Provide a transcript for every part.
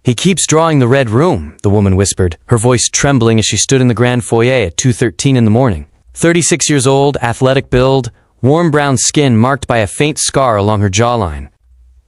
"He keeps drawing the red room," the woman whispered, her voice trembling as she stood in the grand foyer at 2:13 in the morning. 36 years old, athletic build, warm brown skin marked by a faint scar along her jawline.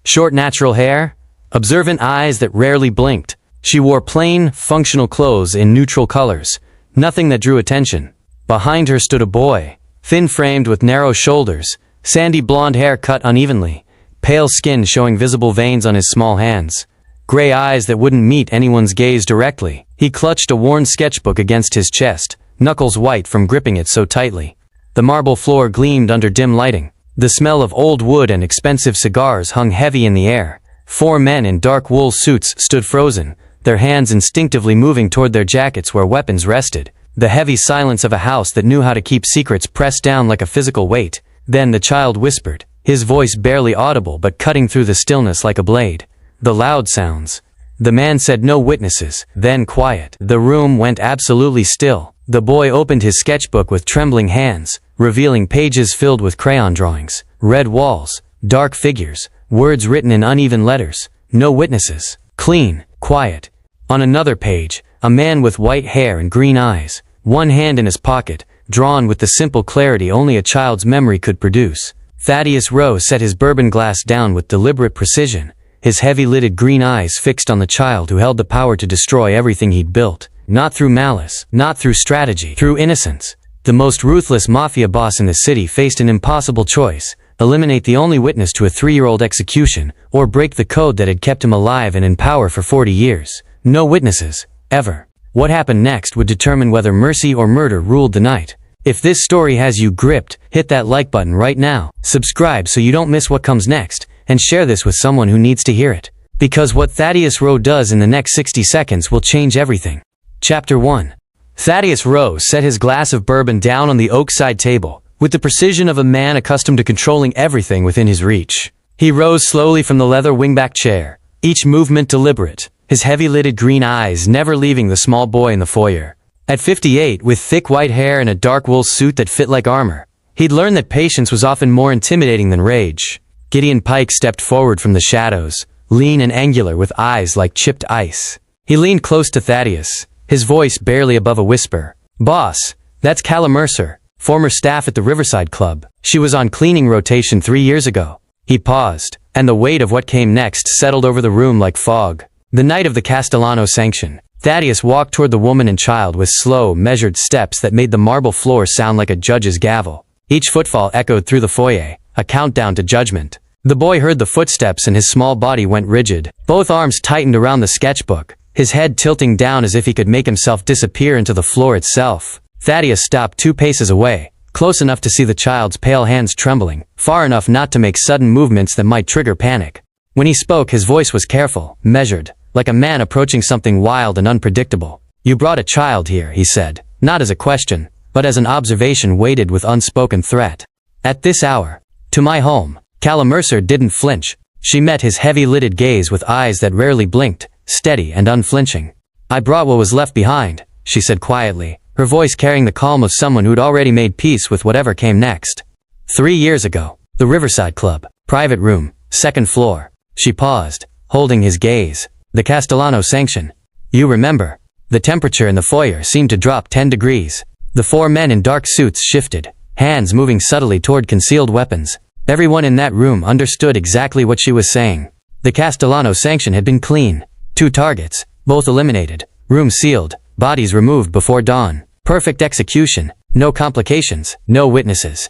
Short natural hair, observant eyes that rarely blinked. She wore plain, functional clothes in neutral colors, nothing that drew attention. Behind her stood a boy, thin-framed with narrow shoulders, sandy blonde hair cut unevenly, pale skin showing visible veins on his small hands, gray eyes that wouldn't meet anyone's gaze directly. He clutched a worn sketchbook against his chest, knuckles white from gripping it so tightly. The marble floor gleamed under dim lighting. The smell of old wood and expensive cigars hung heavy in the air. 4 men in dark wool suits stood frozen, their hands instinctively moving toward their jackets where weapons rested. The heavy silence of a house that knew how to keep secrets pressed down like a physical weight. Then the child whispered, his voice barely audible but cutting through the stillness like a blade. The loud sounds. The man said no witnesses, then quiet. The room went absolutely still. The boy opened his sketchbook with trembling hands, revealing pages filled with crayon drawings, red walls, dark figures, words written in uneven letters. No witnesses. Clean, quiet. On another page, a man with white hair and green eyes, one hand in his pocket, drawn with the simple clarity only a child's memory could produce. Thaddeus Rowe set his bourbon glass down with deliberate precision, his heavy-lidded green eyes fixed on the child who held the power to destroy everything he'd built. Not through malice, not through strategy, through innocence. The most ruthless mafia boss in the city faced an impossible choice: eliminate the only witness to a 3-year-old execution, or break the code that had kept him alive and in power for 40 years. No witnesses. Ever. What happened next would determine whether mercy or murder ruled the night. If this story has you gripped, hit that like button right now, subscribe so you don't miss what comes next, and share this with someone who needs to hear it. Because what Thaddeus Rowe does in the next 60 seconds will change everything. Chapter 1. Thaddeus Rowe set his glass of bourbon down on the oak-side table, with the precision of a man accustomed to controlling everything within his reach. He rose slowly from the leather wingback chair, each movement deliberate, his heavy-lidded green eyes never leaving the small boy in the foyer. At 58, with thick white hair and a dark wool suit that fit like armor, he'd learned that patience was often more intimidating than rage. Gideon Pike stepped forward from the shadows, lean and angular with eyes like chipped ice. He leaned close to Thaddeus, his voice barely above a whisper. "Boss, that's Calla Mercer, former staff at the Riverside Club. She was on cleaning rotation 3 years ago." He paused, and the weight of what came next settled over the room like fog. The night of the Castellano sanction, Thaddeus walked toward the woman and child with slow, measured steps that made the marble floor sound like a judge's gavel. Each footfall echoed through the foyer, a countdown to judgment. The boy heard the footsteps and his small body went rigid. Both arms tightened around the sketchbook, his head tilting down as if he could make himself disappear into the floor itself. Thaddeus stopped 2 paces away, close enough to see the child's pale hands trembling, far enough not to make sudden movements that might trigger panic. When he spoke, his voice was careful, measured, like a man approaching something wild and unpredictable. "You brought a child here," he said, not as a question, but as an observation weighted with unspoken threat. "At this hour. To my home." Calla Mercer didn't flinch. She met his heavy-lidded gaze with eyes that rarely blinked, steady and unflinching. "I brought what was left behind," she said quietly, her voice carrying the calm of someone who'd already made peace with whatever came next. 3 years ago. The Riverside Club. Private room. 2nd floor. She paused, holding his gaze. "The Castellano sanction. You remember." The temperature in the foyer seemed to drop 10 degrees. The 4 men in dark suits shifted, hands moving subtly toward concealed weapons. Everyone in that room understood exactly what she was saying. The Castellano sanction had been clean. 2 targets, both eliminated. Room sealed, bodies removed before dawn. Perfect execution, no complications, no witnesses.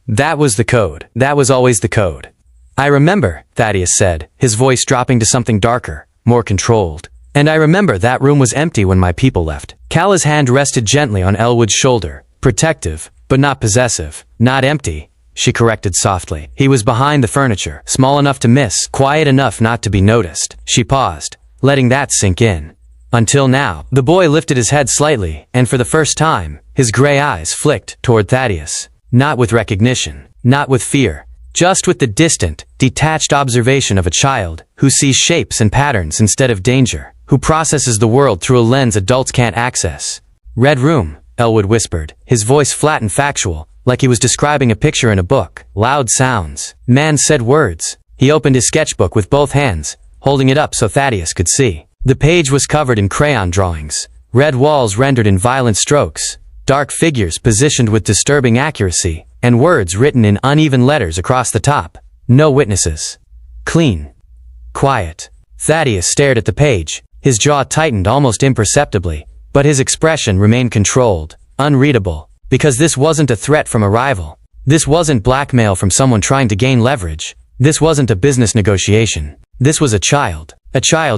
That was the code. That was always the code. "I remember," Thaddeus said, his voice dropping to something darker, more controlled. "And I remember that room was empty when my people left." Calla's hand rested gently on Elwood's shoulder, protective, but not possessive. "Not empty," she corrected softly. "He was behind the furniture, small enough to miss, quiet enough not to be noticed." She paused, letting that sink in. Until now, the boy lifted his head slightly, and for the first time, his gray eyes flicked toward Thaddeus. Not with recognition, not with fear, just with the distant, detached observation of a child who sees shapes and patterns instead of danger, who processes the world through a lens adults can't access. "Red room," Elwood whispered, his voice flat and factual, like he was describing a picture in a book. Loud sounds. Man said words. He opened his sketchbook with both hands, holding it up so Thaddeus could see. The page was covered in crayon drawings, red walls rendered in violent strokes, dark figures positioned with disturbing accuracy, and words written in uneven letters across the top. No witnesses. Clean. Quiet. Thaddeus stared at the page, his jaw tightened almost imperceptibly, but his expression remained controlled, unreadable, because this wasn't a threat from a rival. This wasn't blackmail from someone trying to gain leverage. This wasn't a business negotiation. This was a child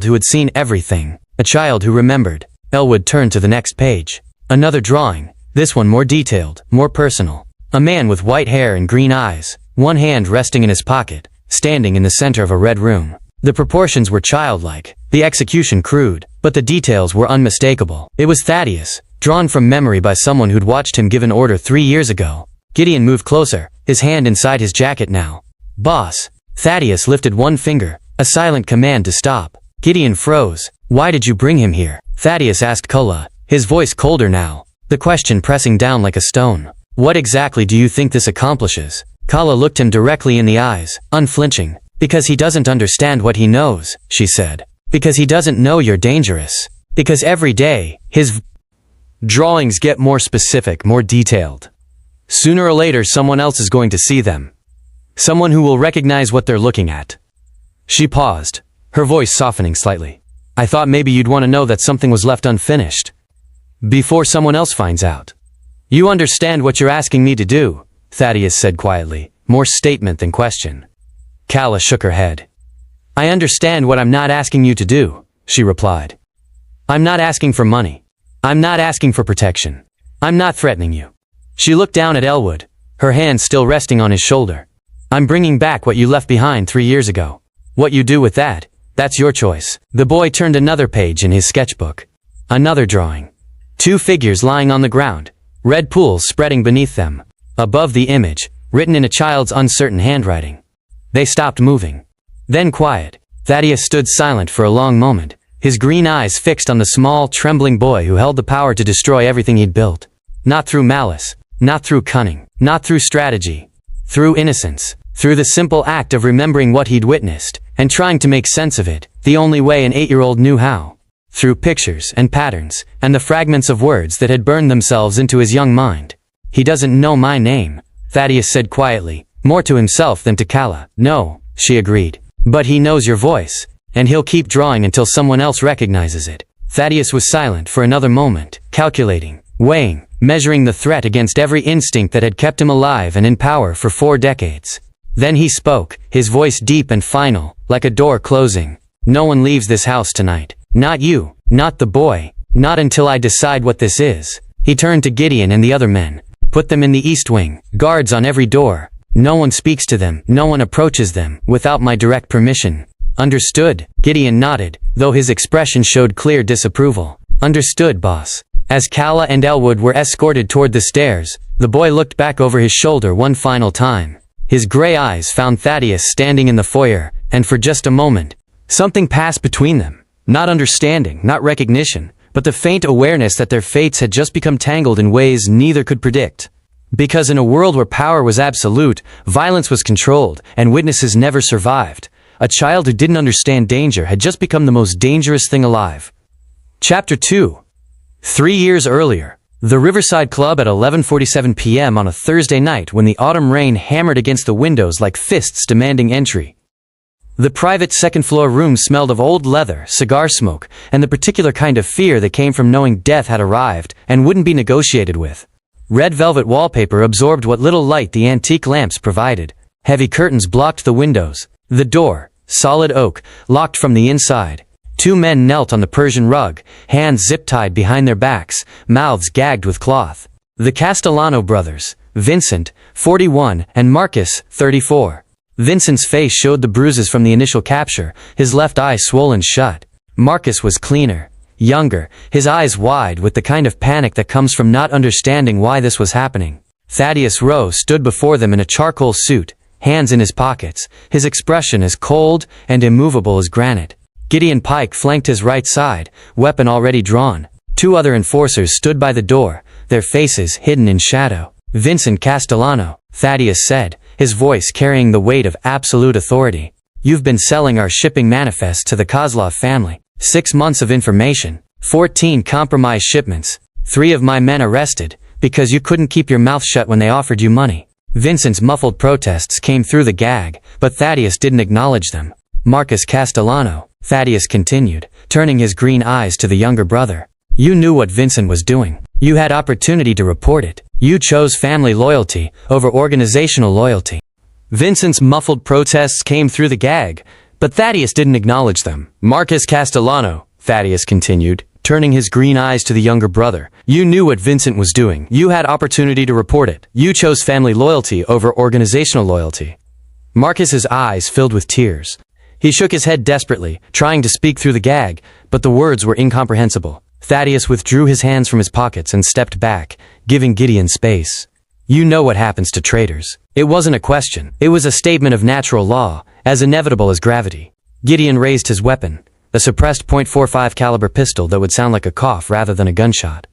who had seen everything, a child who remembered. Elwood turned to the next page. Another drawing, this one more detailed, more personal. A man with white hair and green eyes, one hand resting in his pocket, standing in the center of a red room. The proportions were childlike, the execution crude, but the details were unmistakable. It was Thaddeus, drawn from memory by someone who'd watched him give an order 3 years ago. Gideon moved closer, his hand inside his jacket now. Boss. Thaddeus lifted one finger, a silent command to stop. Gideon froze. Why did you bring him here? Thaddeus asked Kala, his voice colder now, the question pressing down like a stone. What exactly do you think this accomplishes? Kala looked him directly in the eyes, unflinching. Because he doesn't understand what he knows, she said. Because he doesn't know you're dangerous. Because every day, his drawings get more specific, more detailed. Sooner or later someone else is going to see them. Someone who will recognize what they're looking at. She paused, her voice softening slightly. I thought maybe you'd want to know that something was left unfinished. Before someone else finds out. You understand what you're asking me to do, Thaddeus said quietly, more statement than question. Kala shook her head. I understand what I'm not asking you to do, she replied. I'm not asking for money. I'm not asking for protection. I'm not threatening you. She looked down at Elwood, her hand still resting on his shoulder. I'm bringing back what you left behind 3 years ago. What you do with that, that's your choice. The boy turned another page in his sketchbook. Another drawing. 2 figures lying on the ground, red pools spreading beneath them. Above the image, written in a child's uncertain handwriting. They stopped moving. Then quiet. Thaddeus stood silent for a long moment, his green eyes fixed on the small, trembling boy who held the power to destroy everything he'd built. Not through malice, not through cunning, not through strategy. Through innocence. Through the simple act of remembering what he'd witnessed, and trying to make sense of it, the only way an 8-year-old knew how. Through pictures and patterns, and the fragments of words that had burned themselves into his young mind. He doesn't know my name, Thaddeus said quietly, more to himself than to Kala. No, she agreed. But he knows your voice, and he'll keep drawing until someone else recognizes it. Thaddeus was silent for another moment, calculating, weighing, measuring the threat against every instinct that had kept him alive and in power for 4 decades. Then he spoke, his voice deep and final, like a door closing. No one leaves this house tonight. Not you, not the boy, not until I decide what this is. He turned to Gideon and the other men. Put them in the east wing, guards on every door. No one speaks to them, no one approaches them, without my direct permission. Understood? Gideon nodded, though his expression showed clear disapproval. Understood, boss. As Kala and Elwood were escorted toward the stairs, the boy looked back over his shoulder one final time. His gray eyes found Thaddeus standing in the foyer, and for just a moment, something passed between them. Not understanding, not recognition, but the faint awareness that their fates had just become tangled in ways neither could predict. Because in a world where power was absolute, violence was controlled, and witnesses never survived, a child who didn't understand danger had just become the most dangerous thing alive. Chapter 2. 3 years earlier. The Riverside Club at 11:47 p.m. on a Thursday night when the autumn rain hammered against the windows like fists demanding entry. The private second-floor room smelled of old leather, cigar smoke, and the particular kind of fear that came from knowing death had arrived and wouldn't be negotiated with. Red velvet wallpaper absorbed what little light the antique lamps provided. Heavy curtains blocked the windows. The door, solid oak, locked from the inside. 2 men knelt on the Persian rug, hands zip-tied behind their backs, mouths gagged with cloth. The Castellano brothers, Vincent, 41, and Marcus, 34. Vincent's face showed the bruises from the initial capture, his left eye swollen shut. Marcus was cleaner, younger, his eyes wide with the kind of panic that comes from not understanding why this was happening. Thaddeus Rowe stood before them in a charcoal suit, hands in his pockets, his expression as cold and immovable as granite. Gideon Pike flanked his right side, weapon already drawn. 2 other enforcers stood by the door, their faces hidden in shadow. Vincent Castellano, Thaddeus said, his voice carrying the weight of absolute authority. You've been selling our shipping manifest to the Kozlov family. 6 months of information. 14 compromised shipments. 3 of my men arrested, because you couldn't keep your mouth shut when they offered you money. Vincent's muffled protests came through the gag, but Thaddeus didn't acknowledge them. Marcus Castellano, Thaddeus continued, turning his green eyes to the younger brother. You knew what Vincent was doing. You had opportunity to report it. You chose family loyalty over organizational loyalty. Vincent's muffled protests came through the gag, but Thaddeus didn't acknowledge them. Marcus Castellano, Thaddeus continued, turning his green eyes to the younger brother. You knew what Vincent was doing. You had opportunity to report it. You chose family loyalty over organizational loyalty. Marcus's eyes filled with tears. He shook his head desperately, trying to speak through the gag, but the words were incomprehensible. Thaddeus withdrew his hands from his pockets and stepped back, giving Gideon space. You know what happens to traitors. It wasn't a question. It was a statement of natural law, as inevitable as gravity. Gideon raised his weapon, a suppressed .45 caliber pistol that would sound like a cough rather than a gunshot.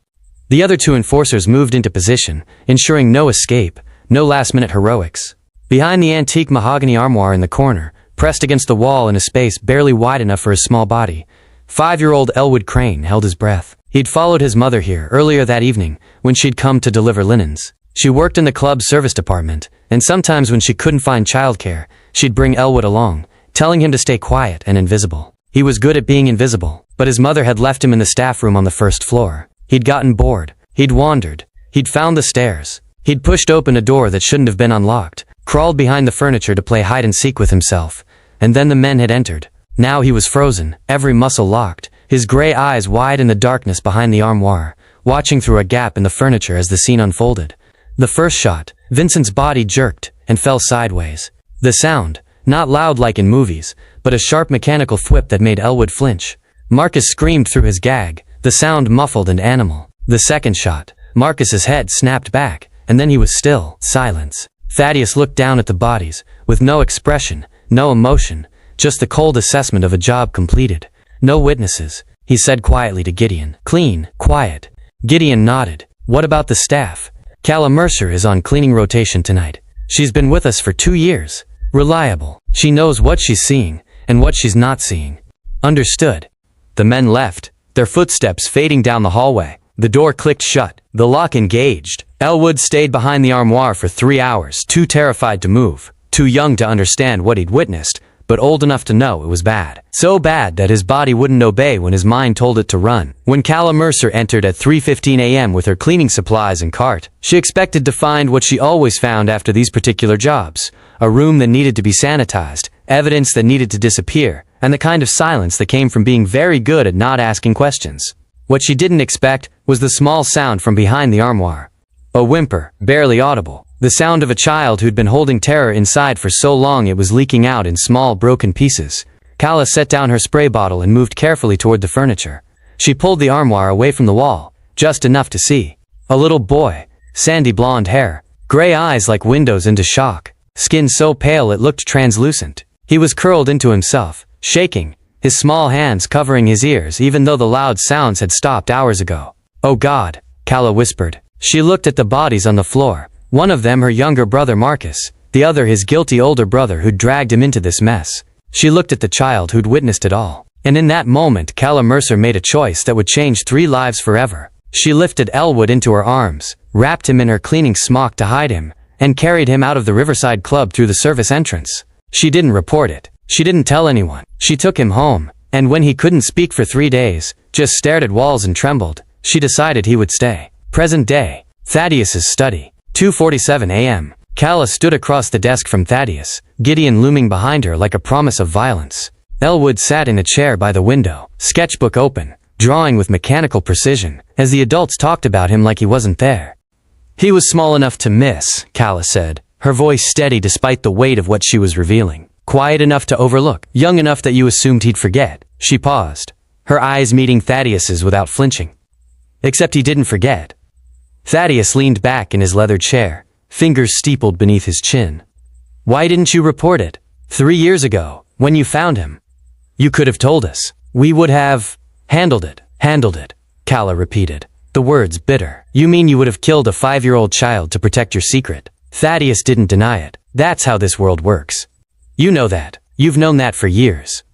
The other 2 enforcers moved into position, ensuring no escape, no last-minute heroics. Behind the antique mahogany armoire in the corner, pressed against the wall in a space barely wide enough for his small body, 5-year-old Elwood Crane held his breath. He'd followed his mother here earlier that evening, when she'd come to deliver linens. She worked in the club's service department, and sometimes when she couldn't find childcare, she'd bring Elwood along, telling him to stay quiet and invisible. He was good at being invisible, but his mother had left him in the staff room on the first floor. He'd gotten bored. He'd wandered. He'd found the stairs. He'd pushed open a door that shouldn't have been unlocked, crawled behind the furniture to play hide-and-seek with himself, and then the men had entered. Now he was frozen, every muscle locked, his gray eyes wide in the darkness behind the armoire, watching through a gap in the furniture as the scene unfolded. The first shot, Vincent's body jerked and fell sideways. The sound, not loud like in movies, but a sharp mechanical thwip that made Elwood flinch. Marcus screamed through his gag, the sound muffled and animal. The second shot, Marcus's head snapped back, and then he was still. Silence. Thaddeus looked down at the bodies, with no expression, no emotion, just the cold assessment of a job completed. No witnesses, he said quietly to Gideon. Clean, quiet. Gideon nodded. What about the staff? Calla Mercer is on cleaning rotation tonight. She's been with us for 2 years. Reliable. She knows what she's seeing, and what she's not seeing. Understood. The men left, their footsteps fading down the hallway. The door clicked shut, the lock engaged. Elwood stayed behind the armoire for 3 hours, too terrified to move, too young to understand what he'd witnessed, but old enough to know it was bad. So bad that his body wouldn't obey when his mind told it to run. When Calla Mercer entered at 3:15 a.m. with her cleaning supplies and cart, she expected to find what she always found after these particular jobs: a room that needed to be sanitized, evidence that needed to disappear, and the kind of silence that came from being very good at not asking questions. What she didn't expect was the small sound from behind the armoire. A whimper, barely audible. The sound of a child who'd been holding terror inside for so long it was leaking out in small, broken pieces. Calla set down her spray bottle and moved carefully toward the furniture. She pulled the armoire away from the wall, just enough to see. A little boy, sandy blonde hair, gray eyes like windows into shock, skin so pale it looked translucent. He was curled into himself, shaking, his small hands covering his ears even though the loud sounds had stopped hours ago. Oh God, Calla whispered. She looked at the bodies on the floor. One of them her younger brother Marcus, the other his guilty older brother who'd dragged him into this mess. She looked at the child who'd witnessed it all. And in that moment Calla Mercer made a choice that would change 3 lives forever. She lifted Elwood into her arms, wrapped him in her cleaning smock to hide him, and carried him out of the Riverside Club through the service entrance. She didn't report it. She didn't tell anyone. She took him home, and when he couldn't speak for 3 days, just stared at walls and trembled, she decided he would stay. Present day. Thaddeus's study. 2:47 a.m. Calla stood across the desk from Thaddeus, Gideon looming behind her like a promise of violence. Elwood sat in a chair by the window, sketchbook open, drawing with mechanical precision, as the adults talked about him like he wasn't there. He was small enough to miss, Calla said, her voice steady despite the weight of what she was revealing. Quiet enough to overlook, young enough that you assumed he'd forget. She paused, her eyes meeting Thaddeus's without flinching. Except he didn't forget. Thaddeus leaned back in his leather chair, fingers steepled beneath his chin. Why didn't you report it? 3 years ago, when you found him. You could have told us. We would have handled it, Calla repeated, the words bitter. You mean you would have killed a 5-year-old child to protect your secret? Thaddeus didn't deny it. That's how this world works. You know that. You've known that for years.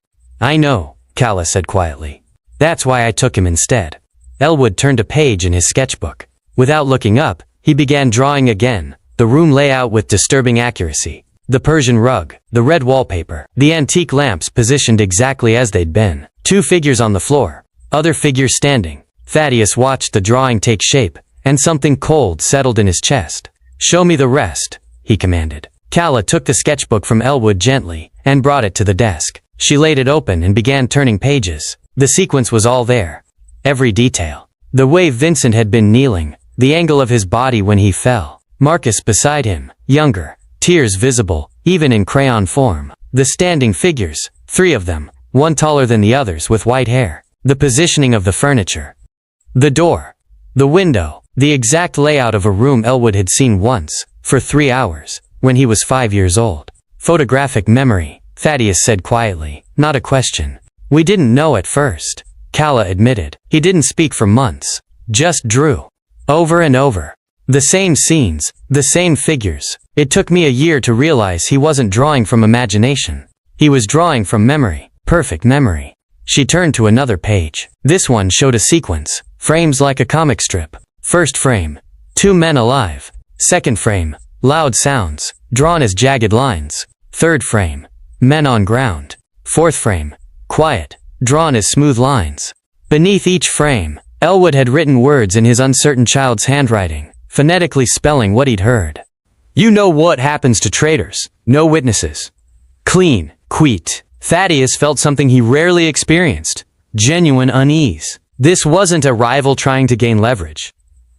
I know, Calla said quietly. That's why I took him instead. Elwood turned a page in his sketchbook. Without looking up, he began drawing again, the room layout with disturbing accuracy. The Persian rug, the red wallpaper, the antique lamps positioned exactly as they'd been. 2 figures on the floor, other figures standing. Thaddeus watched the drawing take shape, and something cold settled in his chest. "Show me the rest," he commanded. Calla took the sketchbook from Elwood gently, and brought it to the desk. She laid it open and began turning pages. The sequence was all there. Every detail. The way Vincent had been kneeling, the angle of his body when he fell. Marcus beside him, younger, tears visible, even in crayon form. The standing figures, 3 of them, one taller than the others with white hair. The positioning of the furniture. The door. The window. The exact layout of a room Elwood had seen once, for 3 hours, when he was 5 years old. Photographic memory, Thaddeus said quietly, not a question. "We didn't know at first," Calla admitted. He didn't speak for months. Just drew. Over and over. The same scenes, the same figures. It took me a year to realize he wasn't drawing from imagination. He was drawing from memory, perfect memory. She turned to another page. This one showed a sequence, frames like a comic strip. First frame, 2 men alive. Second frame, loud sounds, drawn as jagged lines. Third frame, men on ground. Fourth frame, quiet, drawn as smooth lines. Beneath each frame, Elwood had written words in his uncertain child's handwriting, phonetically spelling what he'd heard. "You know what happens to traitors. No witnesses. Clean, quit." Thaddeus felt something he rarely experienced. Genuine unease. This wasn't a rival trying to gain leverage.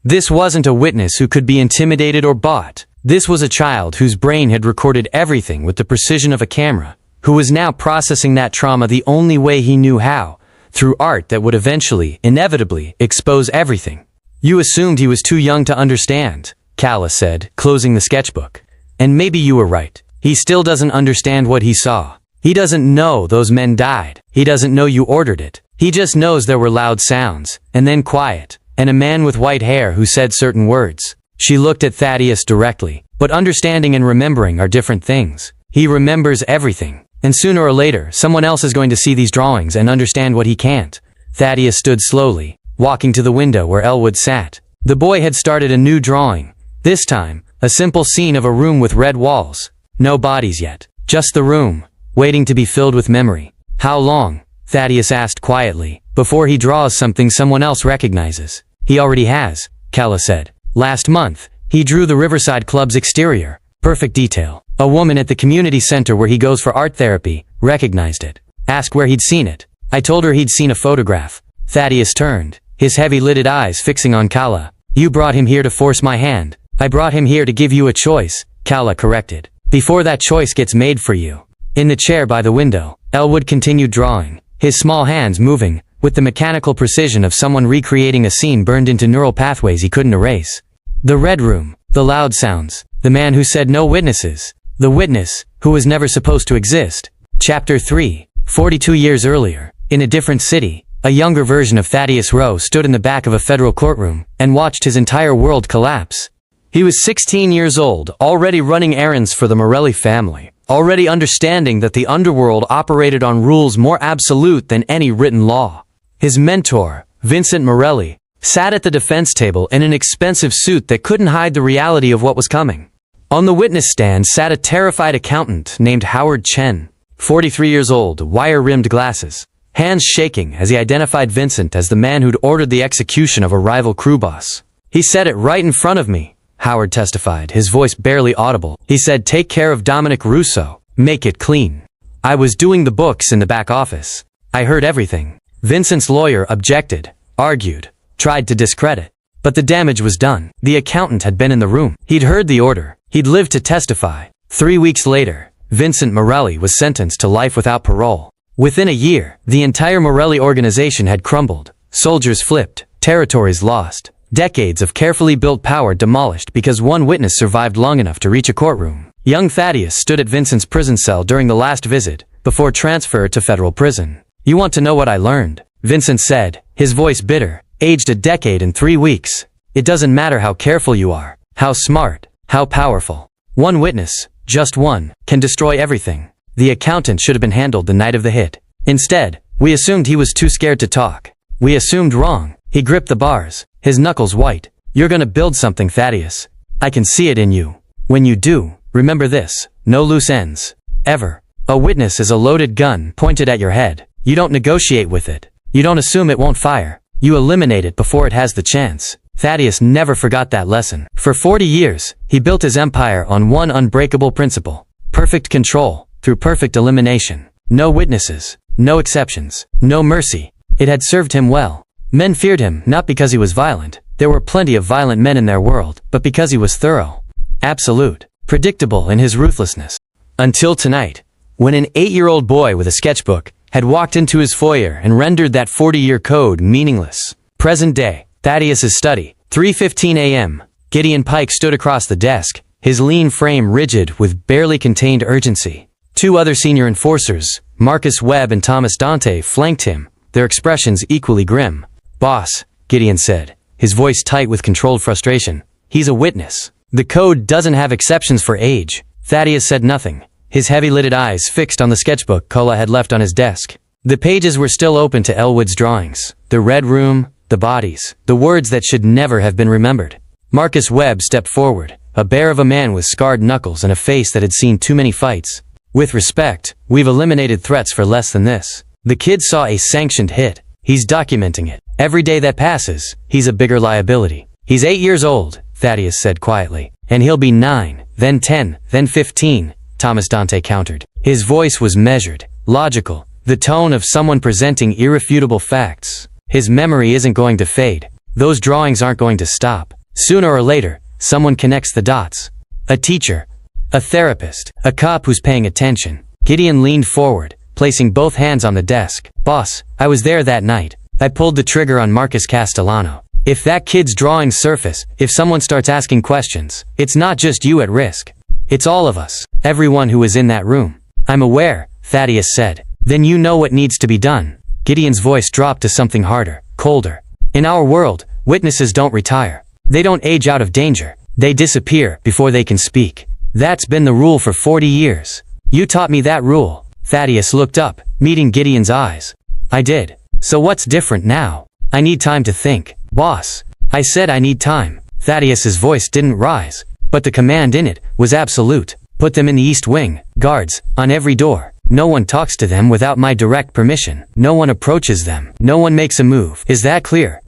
This wasn't a witness who could be intimidated or bought. This was a child whose brain had recorded everything with the precision of a camera, who was now processing that trauma the only way he knew how, through art that would eventually, inevitably, expose everything. "You assumed he was too young to understand," Calla said, closing the sketchbook. "And maybe you were right. He still doesn't understand what he saw. He doesn't know those men died. He doesn't know you ordered it. He just knows there were loud sounds, and then quiet, and a man with white hair who said certain words." She looked at Thaddeus directly. But understanding and remembering are different things. He remembers everything. And sooner or later, someone else is going to see these drawings and understand what he can't. Thaddeus stood slowly, walking to the window where Elwood sat. The boy had started a new drawing. This time, a simple scene of a room with red walls. No bodies yet. Just the room, waiting to be filled with memory. "How long?" Thaddeus asked quietly, "before he draws something someone else recognizes?" "He already has," Calla said. "Last month, he drew the Riverside Club's exterior. Perfect detail. A woman at the community center where he goes for art therapy recognized it. Asked where he'd seen it. I told her he'd seen a photograph." Thaddeus turned, his heavy-lidded eyes fixing on Calla. "You brought him here to force my hand." "I brought him here to give you a choice," Calla corrected. "Before that choice gets made for you." In the chair by the window, Elwood continued drawing, his small hands moving, with the mechanical precision of someone recreating a scene burned into neural pathways he couldn't erase. The red room, the loud sounds, the man who said no witnesses, the witness, who was never supposed to exist. Chapter 3, 42 years earlier, in a different city, a younger version of Thaddeus Rowe stood in the back of a federal courtroom, and watched his entire world collapse. He was 16 years old, already running errands for the Morelli family, already understanding that the underworld operated on rules more absolute than any written law. His mentor, Vincent Morelli, sat at the defense table in an expensive suit that couldn't hide the reality of what was coming. On the witness stand sat a terrified accountant named Howard Chen, 43 years old, wire-rimmed glasses, hands shaking as he identified Vincent as the man who'd ordered the execution of a rival crew boss. "He said it right in front of me," Howard testified, his voice barely audible. "He said, 'Take care of Dominic Russo. Make it clean.' I was doing the books in the back office. I heard everything." Vincent's lawyer objected, argued, tried to discredit. But the damage was done. The accountant had been in the room. He'd heard the order. He'd lived to testify. 3 weeks later, Vincent Morelli was sentenced to life without parole. Within a year, the entire Morelli organization had crumbled. Soldiers flipped, territories lost, decades of carefully built power demolished because one witness survived long enough to reach a courtroom. Young Thaddeus stood at Vincent's prison cell during the last visit, before transfer to federal prison. "You want to know what I learned?" Vincent said, his voice bitter. "Aged a decade in 3 weeks. It doesn't matter how careful you are, how smart, how powerful. One witness, just one, can destroy everything." The accountant should have been handled the night of the hit. Instead, we assumed he was too scared to talk. We assumed wrong. He gripped the bars, his knuckles white. You're gonna build something, Thaddeus. I can see it in you. When you do, remember this, no loose ends. Ever. A witness is a loaded gun pointed at your head. You don't negotiate with it. You don't assume it won't fire. You eliminate it before it has the chance. Thaddeus never forgot that lesson. For 40 years, he built his empire on one unbreakable principle. Perfect control, through perfect elimination. No witnesses, no exceptions, no mercy. It had served him well. Men feared him not because he was violent. There were plenty of violent men in their world, but because he was thorough. Absolute. Predictable in his ruthlessness. Until tonight, when an 8-year-old boy with a sketchbook had walked into his foyer and rendered that 40-year code meaningless. Present day, Thaddeus's study, 3:15 a.m. Gideon Pike stood across the desk, his lean frame rigid with barely contained urgency. 2 other senior enforcers, Marcus Webb and Thomas Dante, flanked him, their expressions equally grim. "Boss," Gideon said, his voice tight with controlled frustration. "He's a witness. The code doesn't have exceptions for age." Thaddeus said nothing, his heavy-lidded eyes fixed on the sketchbook Kola had left on his desk. The pages were still open to Elwood's drawings. The red room, the bodies, the words that should never have been remembered. Marcus Webb stepped forward, a bear of a man with scarred knuckles and a face that had seen too many fights. "With respect, we've eliminated threats for less than this. The kid saw a sanctioned hit. He's documenting it. Every day that passes, he's a bigger liability. He's 8 years old," Thaddeus said quietly. "And he'll be 9, then 10, then 15, Thomas Dante countered. His voice was measured, logical, the tone of someone presenting irrefutable facts. His memory isn't going to fade. Those drawings aren't going to stop. Sooner or later, someone connects the dots. A teacher, a therapist, a cop who's paying attention." Gideon leaned forward, placing both hands on the desk. "Boss, I was there that night. I pulled the trigger on Marcus Castellano. If that kid's drawings surface, if someone starts asking questions, it's not just you at risk. It's all of us, everyone who was in that room." "I'm aware," Thaddeus said. "Then you know what needs to be done." Gideon's voice dropped to something harder, colder. "In our world, witnesses don't retire. They don't age out of danger. They disappear before they can speak. That's been the rule for 40 years. You taught me that rule." Thaddeus looked up, meeting Gideon's eyes. "I did. So what's different now?" "I need time to think." "Boss, I said I need time." Thaddeus's voice didn't rise, but the command in it was absolute. "Put them in the East Wing, guards, on every door. No one talks to them without my direct permission. No one approaches them. No one makes a move. Is that clear?"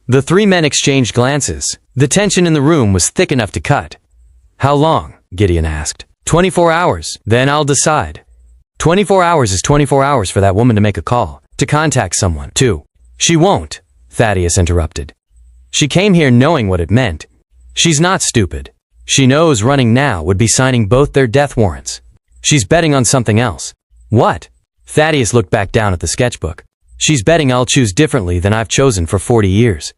The 3 men exchanged glances. The tension in the room was thick enough to cut. "How long?" Gideon asked. 24 hours, then I'll decide." 24 hours is 24 hours for that woman to make a call, to contact someone, too. "She won't," Thaddeus interrupted. "She came here knowing what it meant. She's not stupid. She knows running now would be signing both their death warrants. She's betting on something else." "What?" Thaddeus looked back down at the sketchbook. "She's betting I'll choose differently than I've chosen for 40 years.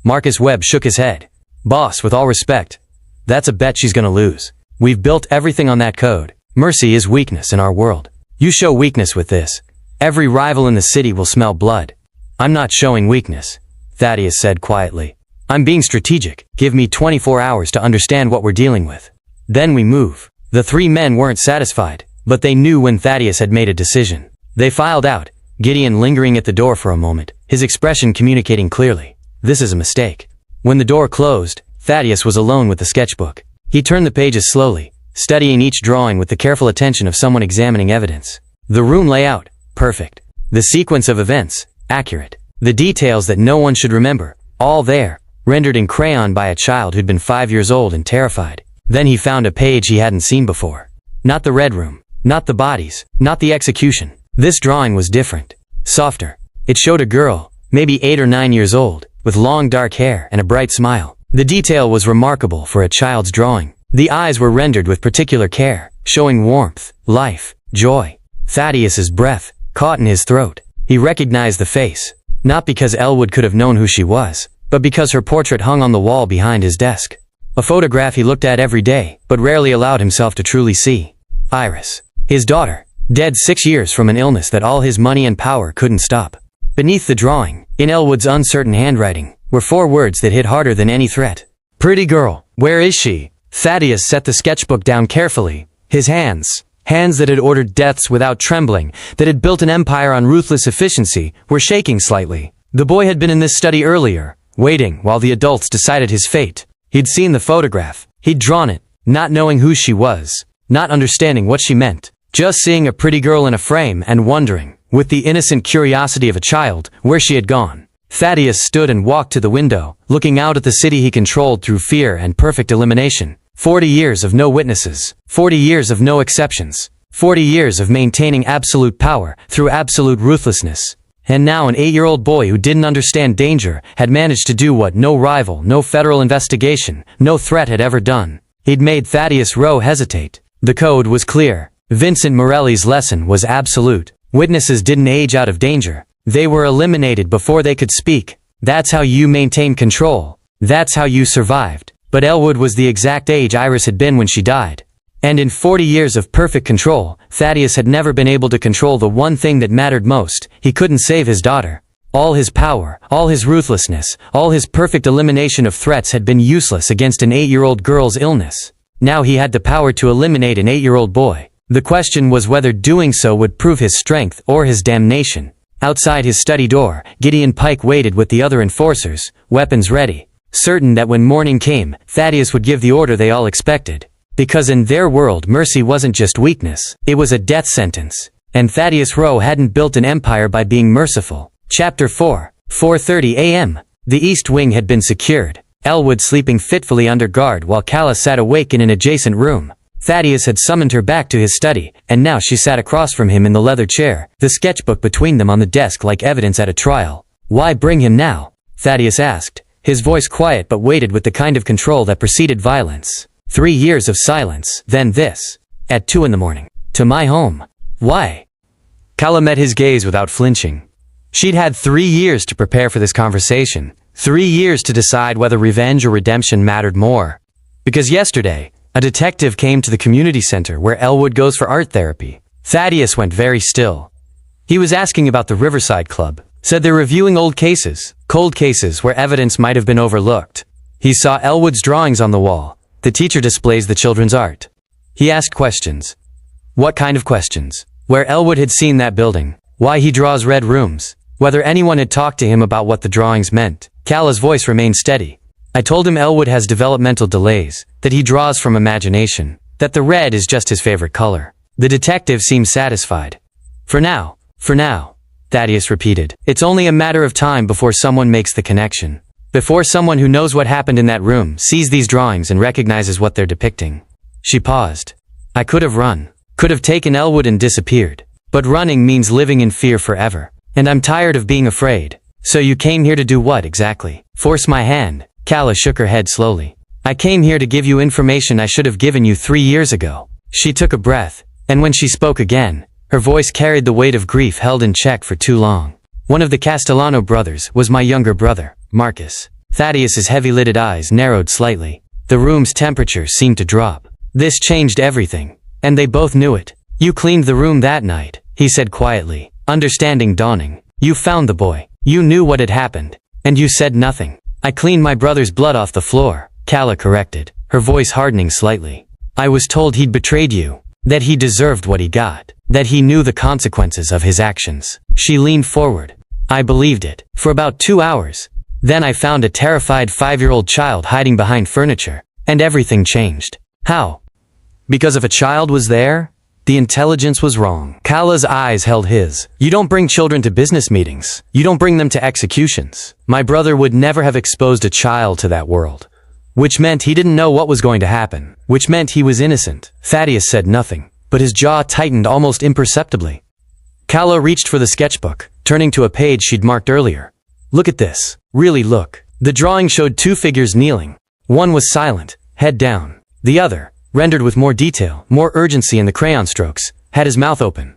Marcus Webb shook his head. "Boss, with all respect, that's a bet she's gonna lose. We've built everything on that code. Mercy is weakness in our world. You show weakness with this, every rival in the city will smell blood." "I'm not showing weakness," Thaddeus said quietly. "I'm being strategic. Give me 24 hours to understand what we're dealing with. Then we move." The 3 men weren't satisfied, but they knew when Thaddeus had made a decision. They filed out, Gideon lingering at the door for a moment, his expression communicating clearly. This is a mistake. When the door closed, Thaddeus was alone with the sketchbook. He turned the pages slowly, studying each drawing with the careful attention of someone examining evidence. The room layout, perfect. The sequence of events, accurate. The details that no one should remember, all there, rendered in crayon by a child who'd been 5 years old and terrified. Then he found a page he hadn't seen before. Not the red room, not the bodies, not the execution. This drawing was different, softer. It showed a girl, maybe 8 or 9 years old, with long dark hair and a bright smile. The detail was remarkable for a child's drawing. The eyes were rendered with particular care, showing warmth, life, joy. Thaddeus's breath caught in his throat. He recognized the face, not because Elwood could have known who she was, but because her portrait hung on the wall behind his desk. A photograph he looked at every day, but rarely allowed himself to truly see. Iris, his daughter, dead 6 years from an illness that all his money and power couldn't stop. Beneath the drawing, in Elwood's uncertain handwriting, were 4 words that hit harder than any threat. "Pretty girl, where is she?" Thaddeus set the sketchbook down carefully. His hands that had ordered deaths without trembling, that had built an empire on ruthless efficiency, were shaking slightly. The boy had been in this study earlier, waiting while the adults decided his fate. He'd seen the photograph. He'd drawn it, not knowing who she was, not understanding what she meant, just seeing a pretty girl in a frame and wondering, with the innocent curiosity of a child, where she had gone. Thaddeus stood and walked to the window, looking out at the city he controlled through fear and perfect elimination. 40 years of no witnesses, 40 years of no exceptions, 40 years of maintaining absolute power through absolute ruthlessness. And now an 8-year-old boy who didn't understand danger had managed to do what no rival, no federal investigation, no threat had ever done. He'd made Thaddeus Rowe hesitate. The code was clear. Vincent Morelli's lesson was absolute. Witnesses didn't age out of danger. They were eliminated before they could speak. That's how you maintain control. That's how you survived. But Elwood was the exact age Iris had been when she died. And in 40 years of perfect control, Thaddeus had never been able to control the one thing that mattered most. He couldn't save his daughter. All his power, all his ruthlessness, all his perfect elimination of threats had been useless against an 8-year-old girl's illness. Now he had the power to eliminate an 8-year-old boy. The question was whether doing so would prove his strength or his damnation. Outside his study door, Gideon Pike waited with the other enforcers, weapons ready, certain that when morning came, Thaddeus would give the order they all expected. Because in their world mercy wasn't just weakness, it was a death sentence. And Thaddeus Rowe hadn't built an empire by being merciful. Chapter 4. 4:30 a.m. The east wing had been secured, Elwood sleeping fitfully under guard while Calla sat awake in an adjacent room. Thaddeus had summoned her back to his study, and now she sat across from him in the leather chair, the sketchbook between them on the desk like evidence at a trial. "Why bring him now?" Thaddeus asked, his voice quiet but weighted with the kind of control that preceded violence. 3 years of silence, then this. At 2 a.m. To my home. Why? Calla met his gaze without flinching. She'd had 3 years to prepare for this conversation, 3 years to decide whether revenge or redemption mattered more. Because yesterday, a detective came to the community center where Elwood goes for art therapy. Thaddeus went very still. He was asking about the Riverside Club, said they're reviewing old cases, cold cases where evidence might have been overlooked. He saw Elwood's drawings on the wall. The teacher displays the children's art. He asked questions. What kind of questions? Where Elwood had seen that building, why he draws red rooms, whether anyone had talked to him about what the drawings meant. Calla's voice remained steady. I told him Elwood has developmental delays, that he draws from imagination, that the red is just his favorite color. The detective seemed satisfied. For now, Thaddeus repeated. It's only a matter of time before someone makes the connection. Before someone who knows what happened in that room sees these drawings and recognizes what they're depicting. She paused. I could have run, could have taken Elwood and disappeared. But running means living in fear forever. And I'm tired of being afraid. So you came here to do what exactly? Force my hand. Calla shook her head slowly. I came here to give you information I should have given you 3 years ago. She took a breath, and when she spoke again, her voice carried the weight of grief held in check for too long. One of the Castellano brothers was my younger brother, Marcus. Thaddeus's heavy-lidded eyes narrowed slightly. The room's temperature seemed to drop. This changed everything, and they both knew it. You cleaned the room that night, he said quietly, understanding dawning. You found the boy. You knew what had happened, and you said nothing. I cleaned my brother's blood off the floor, Calla corrected, her voice hardening slightly. I was told he'd betrayed you, that he deserved what he got, that he knew the consequences of his actions. She leaned forward. I believed it, for about 2 hours. Then I found a terrified 5-year-old child hiding behind furniture, and everything changed. How? Because if a child was there, the intelligence was wrong. Calla's eyes held his. You don't bring children to business meetings. You don't bring them to executions. My brother would never have exposed a child to that world. Which meant he didn't know what was going to happen. Which meant he was innocent. Thaddeus said nothing, but his jaw tightened almost imperceptibly. Calla reached for the sketchbook, turning to a page she'd marked earlier. Look at this. Really look. The drawing showed 2 figures kneeling. One was silent, head down. The other, rendered with more detail, more urgency in the crayon strokes, had his mouth open.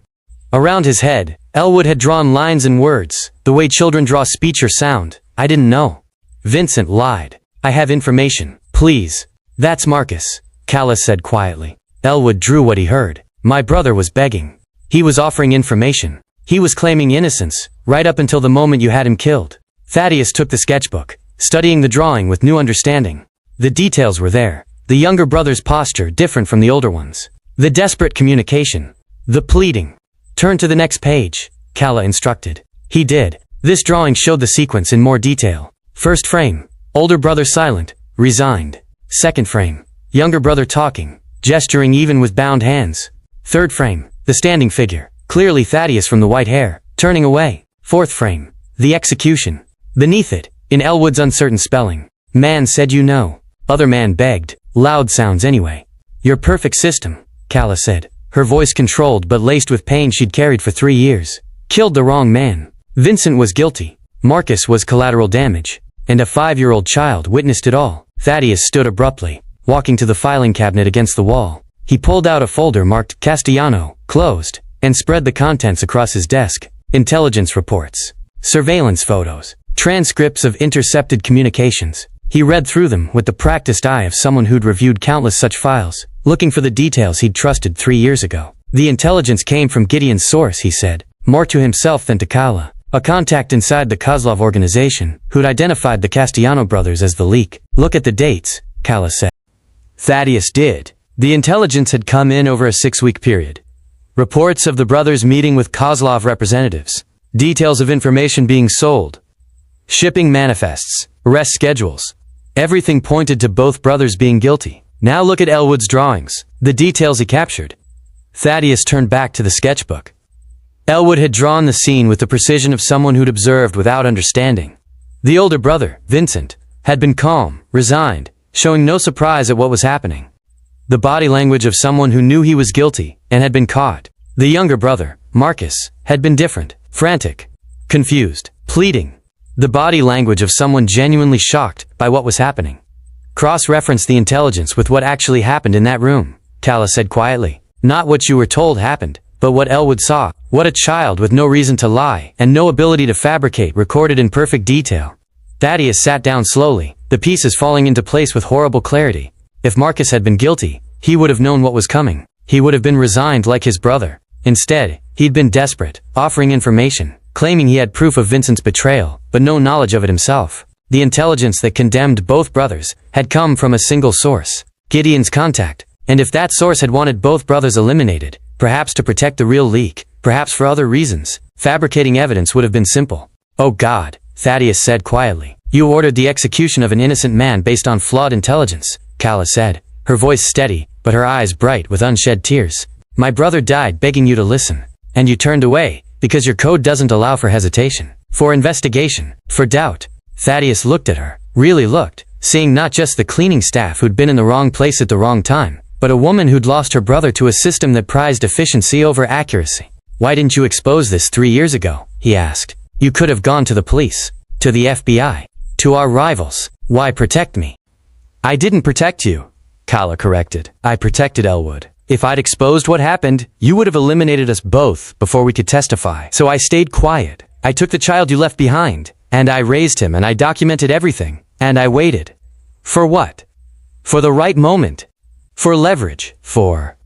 Around his head, Elwood had drawn lines and words, the way children draw speech or sound. I didn't know. Vincent lied. I have information. Please. That's Marcus, Calla said quietly. Elwood drew what he heard. My brother was begging. He was offering information. He was claiming innocence, right up until the moment you had him killed. Thaddeus took the sketchbook, studying the drawing with new understanding. The details were there. The younger brother's posture different from the older one's. The desperate communication. The pleading. Turn to the next page, Calla instructed. He did. This drawing showed the sequence in more detail. First frame, older brother silent, resigned. Second frame, younger brother talking, gesturing even with bound hands. Third frame, the standing figure, clearly Thaddeus from the white hair, turning away. Fourth frame, the execution. Beneath it, in Elwood's uncertain spelling, man said you know. Other man begged, loud sounds anyway. Your perfect system, Calla said, her voice controlled but laced with pain she'd carried for 3 years. Killed the wrong man. Vincent was guilty. Marcus was collateral damage. And a 5-year-old child witnessed it all. Thaddeus stood abruptly, walking to the filing cabinet against the wall. He pulled out a folder marked Castellano, closed, and spread the contents across his desk. Intelligence reports, surveillance photos, transcripts of intercepted communications. He read through them with the practiced eye of someone who'd reviewed countless such files, looking for the details he'd trusted 3 years ago. The intelligence came from Gideon's source, he said, more to himself than to Calla, a contact inside the Kozlov organization, who'd identified the Castellano brothers as the leak. Look at the dates, Calla said. Thaddeus did. The intelligence had come in over a 6-week period. Reports of the brothers meeting with Kozlov representatives, details of information being sold, shipping manifests, arrest schedules. Everything pointed to both brothers being guilty. Now look at Elwood's drawings, the details he captured. Thaddeus turned back to the sketchbook. Elwood had drawn the scene with the precision of someone who'd observed without understanding. The older brother, Vincent, had been calm, resigned, showing no surprise at what was happening. The body language of someone who knew he was guilty and had been caught. The younger brother, Marcus, had been different, frantic, confused, pleading. The body language of someone genuinely shocked by what was happening. Cross-reference the intelligence with what actually happened in that room, Calla said quietly. Not what you were told happened, but what Elwood saw. What a child with no reason to lie and no ability to fabricate recorded in perfect detail. Thaddeus sat down slowly, the pieces falling into place with horrible clarity. If Marcus had been guilty, he would have known what was coming. He would have been resigned like his brother. Instead, he'd been desperate, offering information, claiming he had proof of Vincent's betrayal, but no knowledge of it himself. The intelligence that condemned both brothers had come from a single source, Gideon's contact. And if that source had wanted both brothers eliminated, perhaps to protect the real leak, perhaps for other reasons, fabricating evidence would have been simple. Oh God, Thaddeus said quietly. You ordered the execution of an innocent man based on flawed intelligence, Calla said, her voice steady, but her eyes bright with unshed tears. My brother died begging you to listen, and you turned away, because your code doesn't allow for hesitation, for investigation, for doubt. Thaddeus looked at her, really looked, seeing not just the cleaning staff who'd been in the wrong place at the wrong time, but a woman who'd lost her brother to a system that prized efficiency over accuracy. Why didn't you expose this 3 years ago? He asked. You could have gone to the police, to the FBI, to our rivals. Why protect me? I didn't protect you, Calla corrected. I protected Elwood. If I'd exposed what happened, you would have eliminated us both before we could testify. So I stayed quiet. I took the child you left behind, and I raised him, and I documented everything, and I waited. For what? For the right moment. For leverage.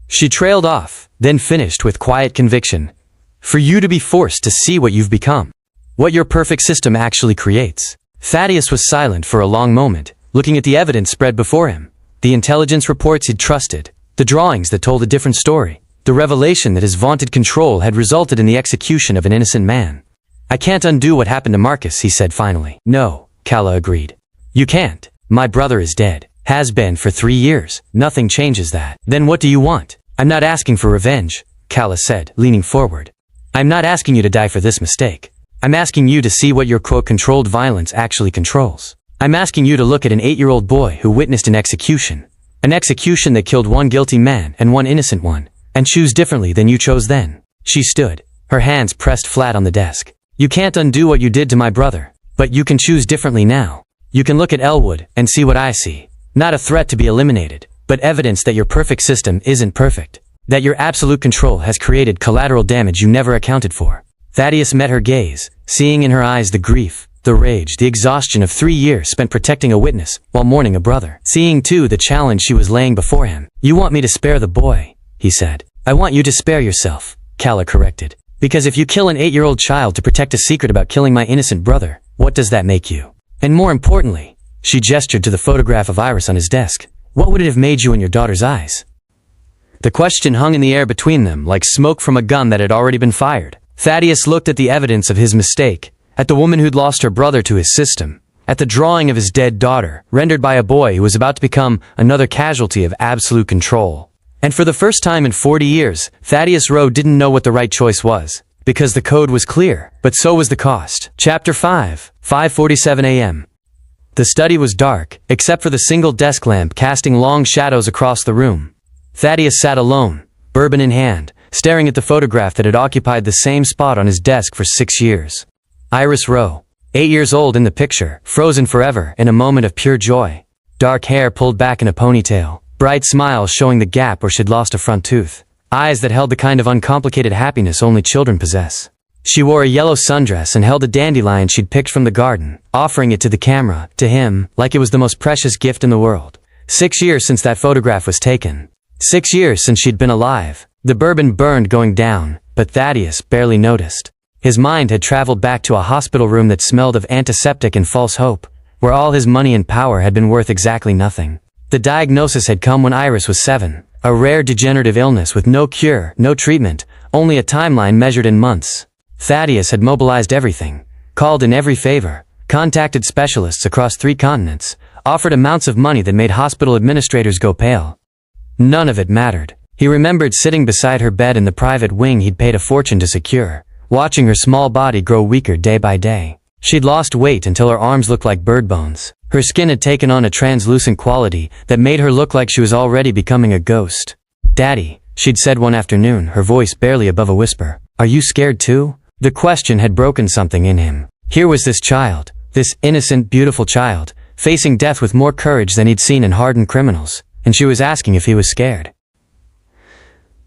She trailed off, then finished with quiet conviction. For you to be forced to see what you've become. What your perfect system actually creates. Thaddeus was silent for a long moment, looking at the evidence spread before him. The intelligence reports he'd trusted. The drawings that told a different story. The revelation that his vaunted control had resulted in the execution of an innocent man. I can't undo what happened to Marcus, he said finally. No, Calla agreed. You can't. My brother is dead. Has been for 3 years. Nothing changes that. Then what do you want? I'm not asking for revenge, Calla said, leaning forward. I'm not asking you to die for this mistake. I'm asking you to see what your quote-controlled violence actually controls. I'm asking you to look at an 8-year-old boy who witnessed an execution. An execution that killed one guilty man and one innocent one, and choose differently than you chose then. She stood, her hands pressed flat on the desk. You can't undo what you did to my brother, but you can choose differently now. You can look at Elwood and see what I see. Not a threat to be eliminated, but evidence that your perfect system isn't perfect. That your absolute control has created collateral damage you never accounted for. Thaddeus met her gaze, seeing in her eyes the grief, the rage, the exhaustion of 3 years spent protecting a witness while mourning a brother. Seeing too the challenge she was laying before him. You want me to spare the boy, he said. I want you to spare yourself, Calla corrected. Because if you kill an 8-year-old child to protect a secret about killing my innocent brother, what does that make you? And more importantly, she gestured to the photograph of Iris on his desk. What would it have made you in your daughter's eyes? The question hung in the air between them like smoke from a gun that had already been fired. Thaddeus looked at the evidence of his mistake, at the woman who'd lost her brother to his system, at the drawing of his dead daughter, rendered by a boy who was about to become another casualty of absolute control. And for the first time in 40 years, Thaddeus Rowe didn't know what the right choice was, because the code was clear, but so was the cost. Chapter 5, 5:47 a.m. The study was dark, except for the single desk lamp casting long shadows across the room. Thaddeus sat alone, bourbon in hand, staring at the photograph that had occupied the same spot on his desk for 6 years. Iris Rowe, 8 years old in the picture, frozen forever in a moment of pure joy. Dark hair pulled back in a ponytail, bright smiles showing the gap where she'd lost a front tooth. Eyes that held the kind of uncomplicated happiness only children possess. She wore a yellow sundress and held a dandelion she'd picked from the garden, offering it to the camera, to him, like it was the most precious gift in the world. 6 years since that photograph was taken. 6 years since she'd been alive. The bourbon burned going down, but Thaddeus barely noticed. His mind had traveled back to a hospital room that smelled of antiseptic and false hope, where all his money and power had been worth exactly nothing. The diagnosis had come when Iris was 7. A rare degenerative illness with no cure, no treatment, only a timeline measured in months. Thaddeus had mobilized everything, called in every favor, contacted specialists across 3 continents, offered amounts of money that made hospital administrators go pale. None of it mattered. He remembered sitting beside her bed in the private wing he'd paid a fortune to secure, watching her small body grow weaker day by day. She'd lost weight until her arms looked like bird bones. Her skin had taken on a translucent quality that made her look like she was already becoming a ghost. "Daddy," she'd said one afternoon, her voice barely above a whisper. "Are you scared too?" The question had broken something in him. Here was this child, this innocent, beautiful child, facing death with more courage than he'd seen in hardened criminals, and she was asking if he was scared.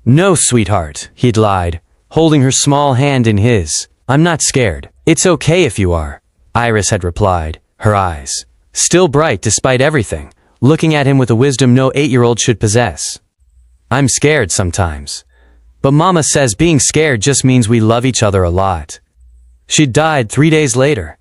"No, sweetheart," he'd lied, holding her small hand in his. "I'm not scared. It's okay if you are," Iris had replied, her eyes still bright despite everything, looking at him with a wisdom no 8-year-old should possess. "I'm scared sometimes. But Mama says being scared just means we love each other a lot." She died 3 days later.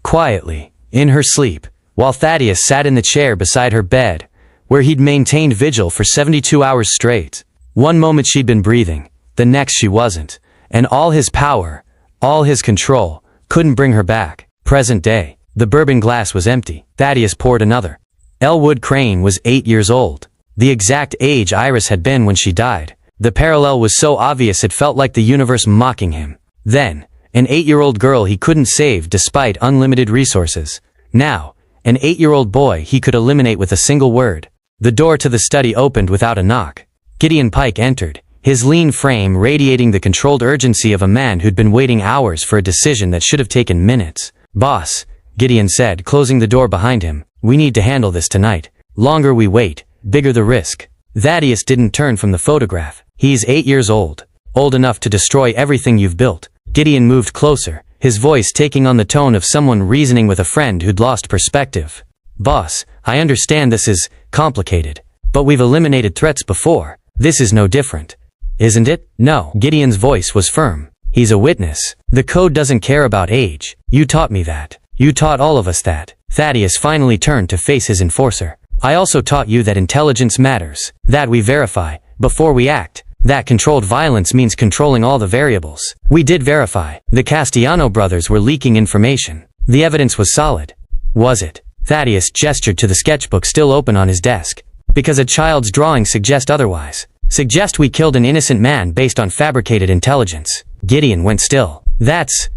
Quietly, in her sleep, while Thaddeus sat in the chair beside her bed, where he'd maintained vigil for 72 hours straight. One moment she'd been breathing, the next she wasn't, and all his power, all his control, couldn't bring her back. Present day. The bourbon glass was empty. Thaddeus poured another. Elwood Crane was 8 years old, the exact age Iris had been when she died. The parallel was so obvious it felt like the universe mocking him. Then, an 8-year-old girl he couldn't save despite unlimited resources. Now, an 8-year-old boy he could eliminate with a single word. The door to the study opened without a knock. Gideon Pike entered, his lean frame radiating the controlled urgency of a man who'd been waiting hours for a decision that should have taken minutes. "Boss," Gideon said, closing the door behind him, "we need to handle this tonight. Longer we wait, bigger the risk." Thaddeus didn't turn from the photograph. "He's 8 years old. Old enough to destroy everything you've built." Gideon moved closer, his voice taking on the tone of someone reasoning with a friend who'd lost perspective. "Boss, I understand this is complicated, but we've eliminated threats before. This is no different. Isn't it?" "No." Gideon's voice was firm. "He's a witness. The code doesn't care about age. You taught me that. You taught all of us that." Thaddeus finally turned to face his enforcer. "I also taught you that intelligence matters, that we verify before we act, that controlled violence means controlling all the variables. We did verify. The Castellano brothers were leaking information. The evidence was solid." "Was it?" Thaddeus gestured to the sketchbook still open on his desk. "Because a child's drawings suggest otherwise. Suggest we killed an innocent man based on fabricated intelligence." Gideon went still. That's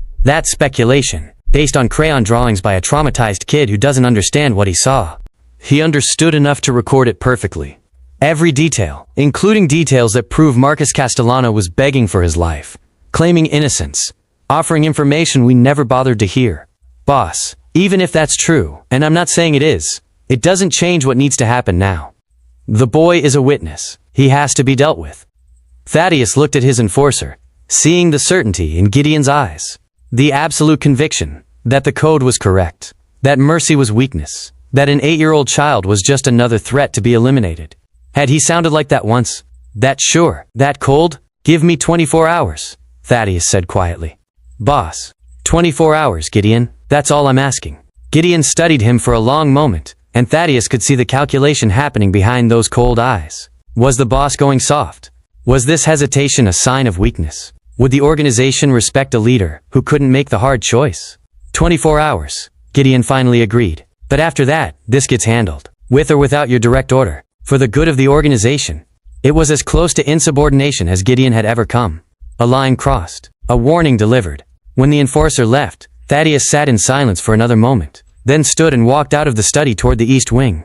speculation, based on crayon drawings by a traumatized kid who doesn't understand what he saw." He understood enough to record it perfectly. Every detail, including details that prove Marcus Castellano was begging for his life, claiming innocence, offering information we never bothered to hear. "Boss, even if that's true, and I'm not saying it is, it doesn't change what needs to happen now. The boy is a witness. He has to be dealt with." Thaddeus looked at his enforcer, seeing the certainty in Gideon's eyes. The absolute conviction that the code was correct, that mercy was weakness, that an 8-year-old child was just another threat to be eliminated. Had he sounded like that once? That sure, that cold? "Give me 24 hours, Thaddeus said quietly. "Boss, 24 hours, Gideon, that's all I'm asking." Gideon studied him for a long moment, and Thaddeus could see the calculation happening behind those cold eyes. Was the boss going soft? Was this hesitation a sign of weakness? Would the organization respect a leader who couldn't make the hard choice? 24 hours. Gideon finally agreed. But after that, this gets handled. With or without your direct order. For the good of the organization. It was as close to insubordination as Gideon had ever come. A line crossed. A warning delivered. When the enforcer left, Thaddeus sat in silence for another moment, then stood and walked out of the study toward the east wing.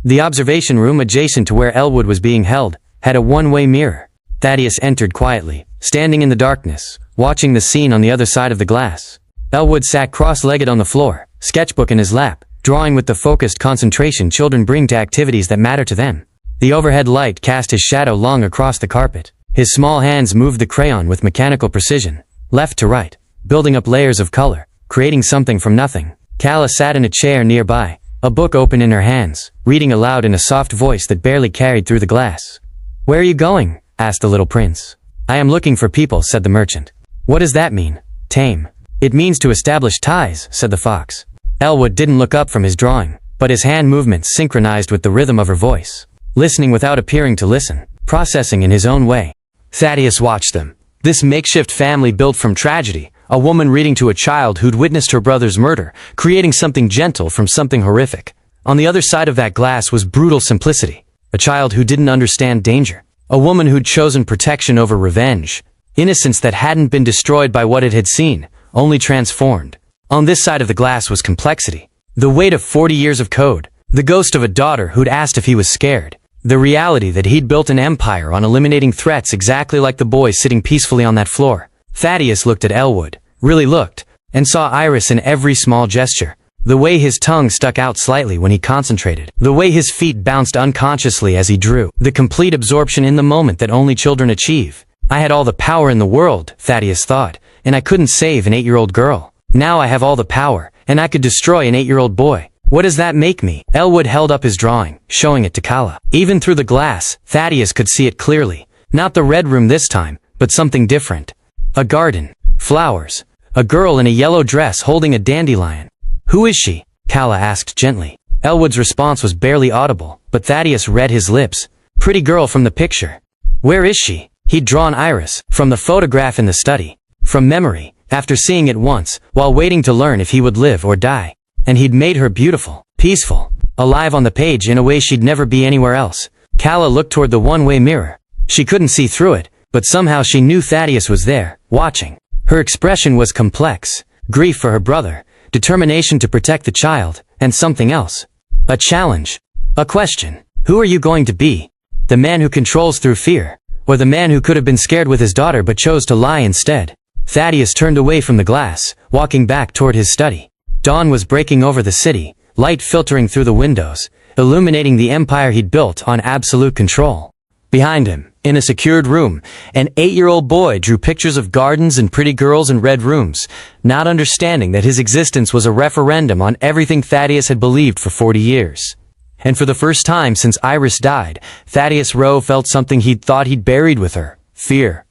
The observation room adjacent to where Elwood was being held had a one-way mirror. Thaddeus entered quietly, standing in the darkness, watching the scene on the other side of the glass. Elwood sat cross-legged on the floor, sketchbook in his lap, drawing with the focused concentration children bring to activities that matter to them. The overhead light cast his shadow long across the carpet. His small hands moved the crayon with mechanical precision, left to right, building up layers of color, creating something from nothing. Calla sat in a chair nearby, a book open in her hands, reading aloud in a soft voice that barely carried through the glass. "Where are you going?" asked the little prince. "I am looking for people," said the merchant. "What does that mean?" "Tame." "It means to establish ties," said the fox. Elwood didn't look up from his drawing, but his hand movements synchronized with the rhythm of her voice, listening without appearing to listen, processing in his own way. Thaddeus watched them. This makeshift family built from tragedy, a woman reading to a child who'd witnessed her brother's murder, creating something gentle from something horrific. On the other side of that glass was brutal simplicity, a child who didn't understand danger, a woman who'd chosen protection over revenge, innocence that hadn't been destroyed by what it had seen, only transformed. On this side of the glass was complexity, the weight of 40 years of code, the ghost of a daughter who'd asked if he was scared, the reality that he'd built an empire on eliminating threats exactly like the boy sitting peacefully on that floor. Thaddeus looked at Elwood, really looked, and saw Iris in every small gesture. The way his tongue stuck out slightly when he concentrated, the way his feet bounced unconsciously as he drew, the complete absorption in the moment that only children achieve. I had all the power in the world, Thaddeus thought, and I couldn't save an 8-year-old girl. Now I have all the power, and I could destroy an 8-year-old boy. What does that make me? Elwood held up his drawing, showing it to Calla. Even through the glass, Thaddeus could see it clearly. Not the red room this time, but something different. A garden. Flowers. A girl in a yellow dress holding a dandelion. "Who is she?" Calla asked gently. Elwood's response was barely audible, but Thaddeus read his lips. "Pretty girl from the picture." "Where is she?" He'd drawn Iris, from the photograph in the study. From memory, after seeing it once, while waiting to learn if he would live or die. And he'd made her beautiful, peaceful, alive on the page in a way she'd never be anywhere else. Calla looked toward the one-way mirror. She couldn't see through it, but somehow she knew Thaddeus was there, watching. Her expression was complex. Grief for her brother, determination to protect the child, and something else. A challenge. A question. Who are you going to be? The man who controls through fear, or the man who could have been scared with his daughter but chose to lie instead? Thaddeus turned away from the glass, walking back toward his study. Dawn was breaking over the city, light filtering through the windows, illuminating the empire he'd built on absolute control. Behind him, in a secured room, an 8-year-old boy drew pictures of gardens and pretty girls in red rooms, not understanding that his existence was a referendum on everything Thaddeus had believed for 40 years. And for the first time since Iris died, Thaddeus Rowe felt something he'd thought he'd buried with her: fear.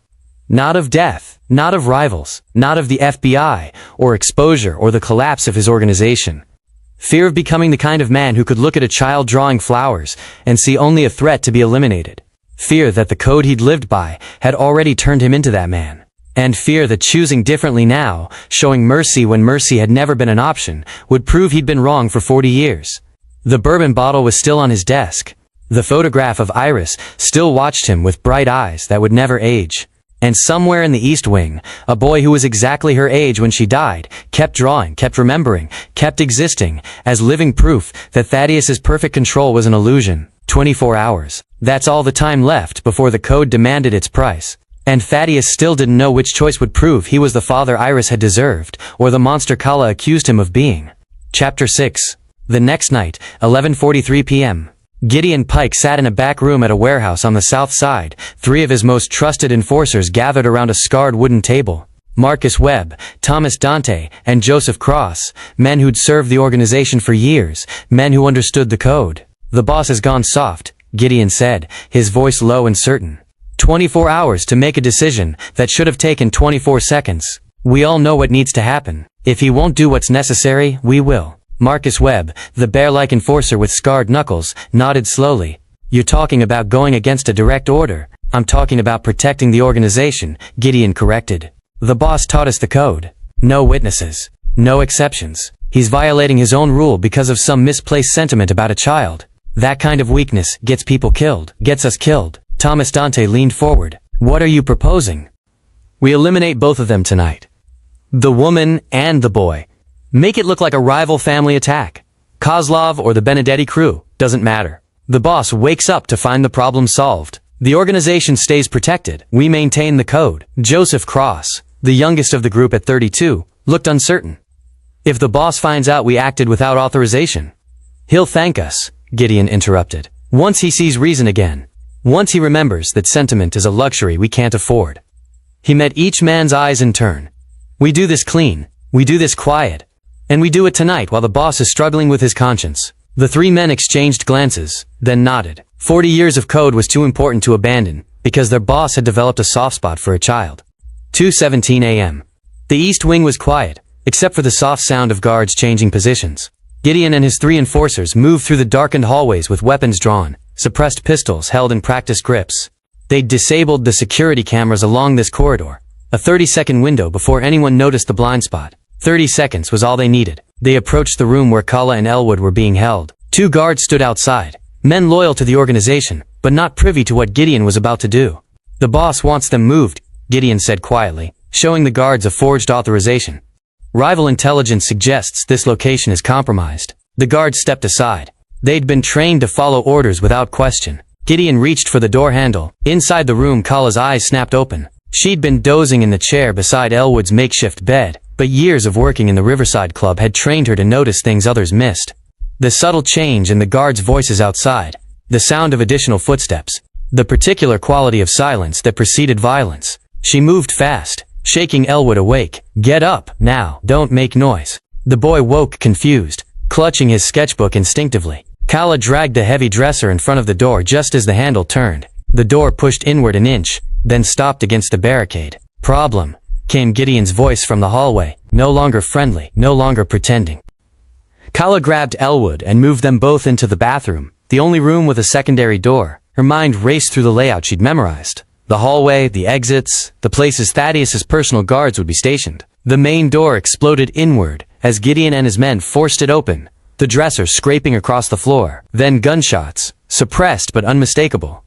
Not of death, not of rivals, not of the FBI, or exposure or the collapse of his organization. Fear of becoming the kind of man who could look at a child drawing flowers and see only a threat to be eliminated. Fear that the code he'd lived by had already turned him into that man. And fear that choosing differently now, showing mercy when mercy had never been an option, would prove he'd been wrong for 40 years. The bourbon bottle was still on his desk. The photograph of Iris still watched him with bright eyes that would never age. And somewhere in the East Wing, a boy who was exactly her age when she died, kept drawing, kept remembering, kept existing, as living proof that Thaddeus's perfect control was an illusion. 24 hours. That's all the time left before the code demanded its price. And Thaddeus still didn't know which choice would prove he was the father Iris had deserved, or the monster Calla accused him of being. Chapter 6. The next night, 11:43 p.m. Gideon Pike sat in a back room at a warehouse on the south side. 3 of his most trusted enforcers gathered around a scarred wooden table. Marcus Webb, Thomas Dante, and Joseph Cross, men who'd served the organization for years, men who understood the code. "The boss has gone soft," Gideon said, his voice low and certain. 24 hours to make a decision that should have taken 24 seconds. "We all know what needs to happen. If he won't do what's necessary, we will." Marcus Webb, the bear-like enforcer with scarred knuckles, nodded slowly. "You're talking about going against a direct order." "I'm talking about protecting the organization," Gideon corrected. "The boss taught us the code. No witnesses. No exceptions. He's violating his own rule because of some misplaced sentiment about a child. That kind of weakness gets people killed, gets us killed. Thomas Dante leaned forward. What are you proposing? We eliminate both of them tonight. The woman and the boy. Make it look like a rival family attack. Kozlov or the Benedetti crew, doesn't matter. The boss wakes up to find the problem solved. The organization stays protected. We maintain the code. Joseph Cross, the youngest of the group at 32, looked uncertain. If the boss finds out we acted without authorization, he'll thank us, Gideon interrupted. Once he sees reason again. Once he remembers that sentiment is a luxury we can't afford. He met each man's eyes in turn. We do this clean. We do this quiet. And we do it tonight while the boss is struggling with his conscience. The three men exchanged glances, then nodded. 40 years of code was too important to abandon, because their boss had developed a soft spot for a child. 2:17 a.m. The east wing was quiet, except for the soft sound of guards changing positions. Gideon and his three enforcers moved through the darkened hallways with weapons drawn, suppressed pistols held in practiced grips. They'd disabled the security cameras along this corridor, a 30-second window before anyone noticed the blind spot. 30 seconds was all they needed. They approached the room where Kala and Elwood were being held. Two guards stood outside, men loyal to the organization, but not privy to what Gideon was about to do. The boss wants them moved, Gideon said quietly, showing the guards a forged authorization. Rival intelligence suggests this location is compromised. The guards stepped aside. They'd been trained to follow orders without question. Gideon reached for the door handle. Inside the room, Kala's eyes snapped open. She'd been dozing in the chair beside Elwood's makeshift bed, but years of working in the Riverside Club had trained her to notice things others missed. The subtle change in the guards' voices outside, the sound of additional footsteps, the particular quality of silence that preceded violence. She moved fast, shaking Elwood awake. Get up, now, don't make noise. The boy woke confused, clutching his sketchbook instinctively. Kala dragged the heavy dresser in front of the door just as the handle turned. The door pushed inward an inch, then stopped against the barricade. Problem, came Gideon's voice from the hallway, no longer friendly, no longer pretending. Kala grabbed Elwood and moved them both into the bathroom, the only room with a secondary door. Her mind raced through the layout she'd memorized. The hallway, the exits, the places Thaddeus's personal guards would be stationed. The main door exploded inward as Gideon and his men forced it open, the dresser scraping across the floor. Then gunshots, suppressed but unmistakable.